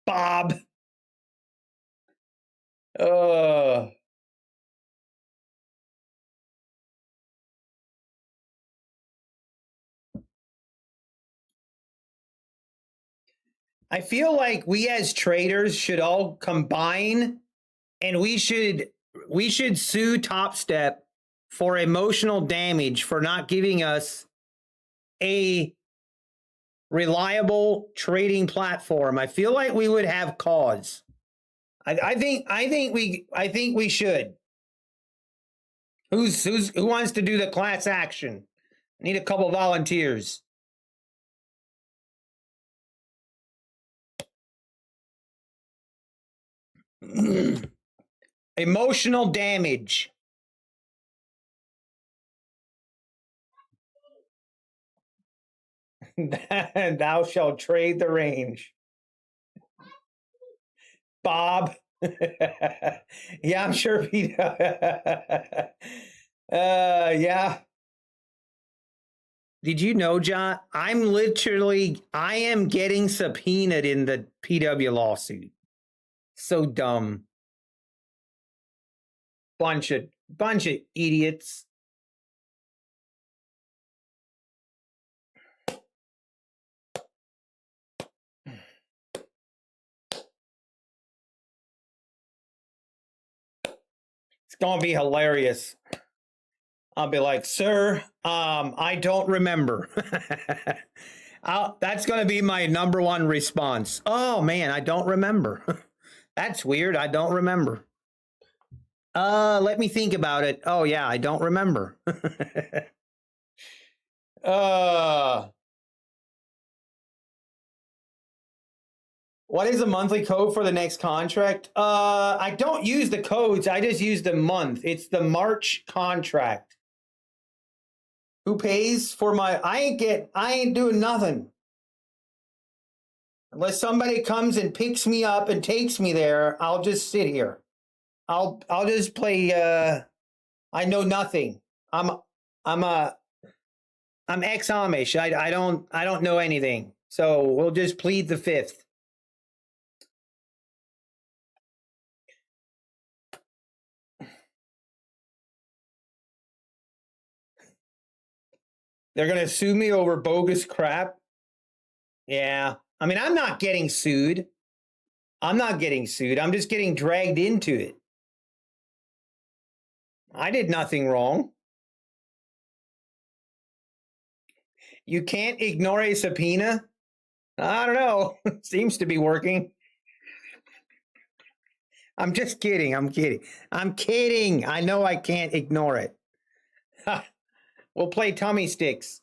Bob. I feel like we as traders should all combine, and we should sue Top Step for emotional damage for not giving us a reliable trading platform. I feel like we would have cause. I think we should. Who wants to do the class action? I need a couple volunteers. Emotional damage. Thou shalt trade the range. Bob. Yeah, I'm sure he yeah. Did you know, John? I am getting subpoenaed in the PW lawsuit. So dumb. Bunch of idiots. It's gonna be hilarious. I'll be like, sir, I don't remember. That's gonna be my #1 response. Oh man, I don't remember. That's weird. I don't remember. Let me think about it. Oh yeah, I don't remember. What is the monthly code for the next contract? I don't use the codes. I just use the month. It's the March contract. Who pays for my, I ain't doing nothing. Unless somebody comes and picks me up and takes me there, I'll just sit here. I'll just play, I know nothing. I'm ex-Amish. I don't know anything. So we'll just plead the fifth. They're going to sue me over bogus crap. Yeah. I mean, I'm not getting sued. I'm not getting sued. I'm just getting dragged into it. I did nothing wrong. You can't ignore a subpoena? I don't know. Seems to be working. I'm just kidding. I'm kidding. I'm kidding. I know I can't ignore it. We'll play tummy sticks.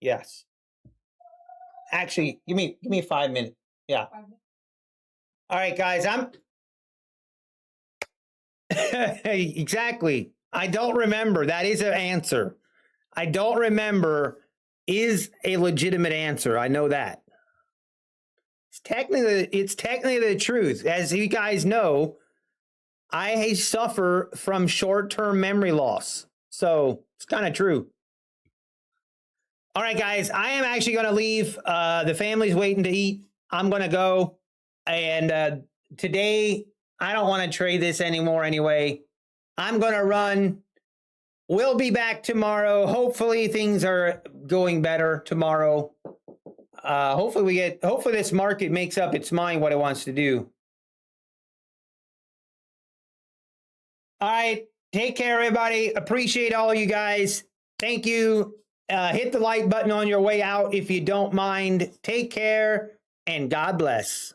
Yes. Actually, give me 5 minutes. Yeah. All right, guys. Exactly. I don't remember. That is an answer. I don't remember is a legitimate answer. I know that. It's technically the truth. As you guys know, I suffer from short-term memory loss. So it's kind of true. All right, guys, I am actually going to leave. The family's waiting to eat. I'm going to go. And today, I don't want to trade this anymore anyway. I'm going to run. We'll be back tomorrow. Hopefully, things are going better tomorrow. Hopefully this market makes up its mind what it wants to do. All right. Take care, everybody. Appreciate all you guys. Thank you. Hit the like button on your way out if you don't mind. Take care and God bless.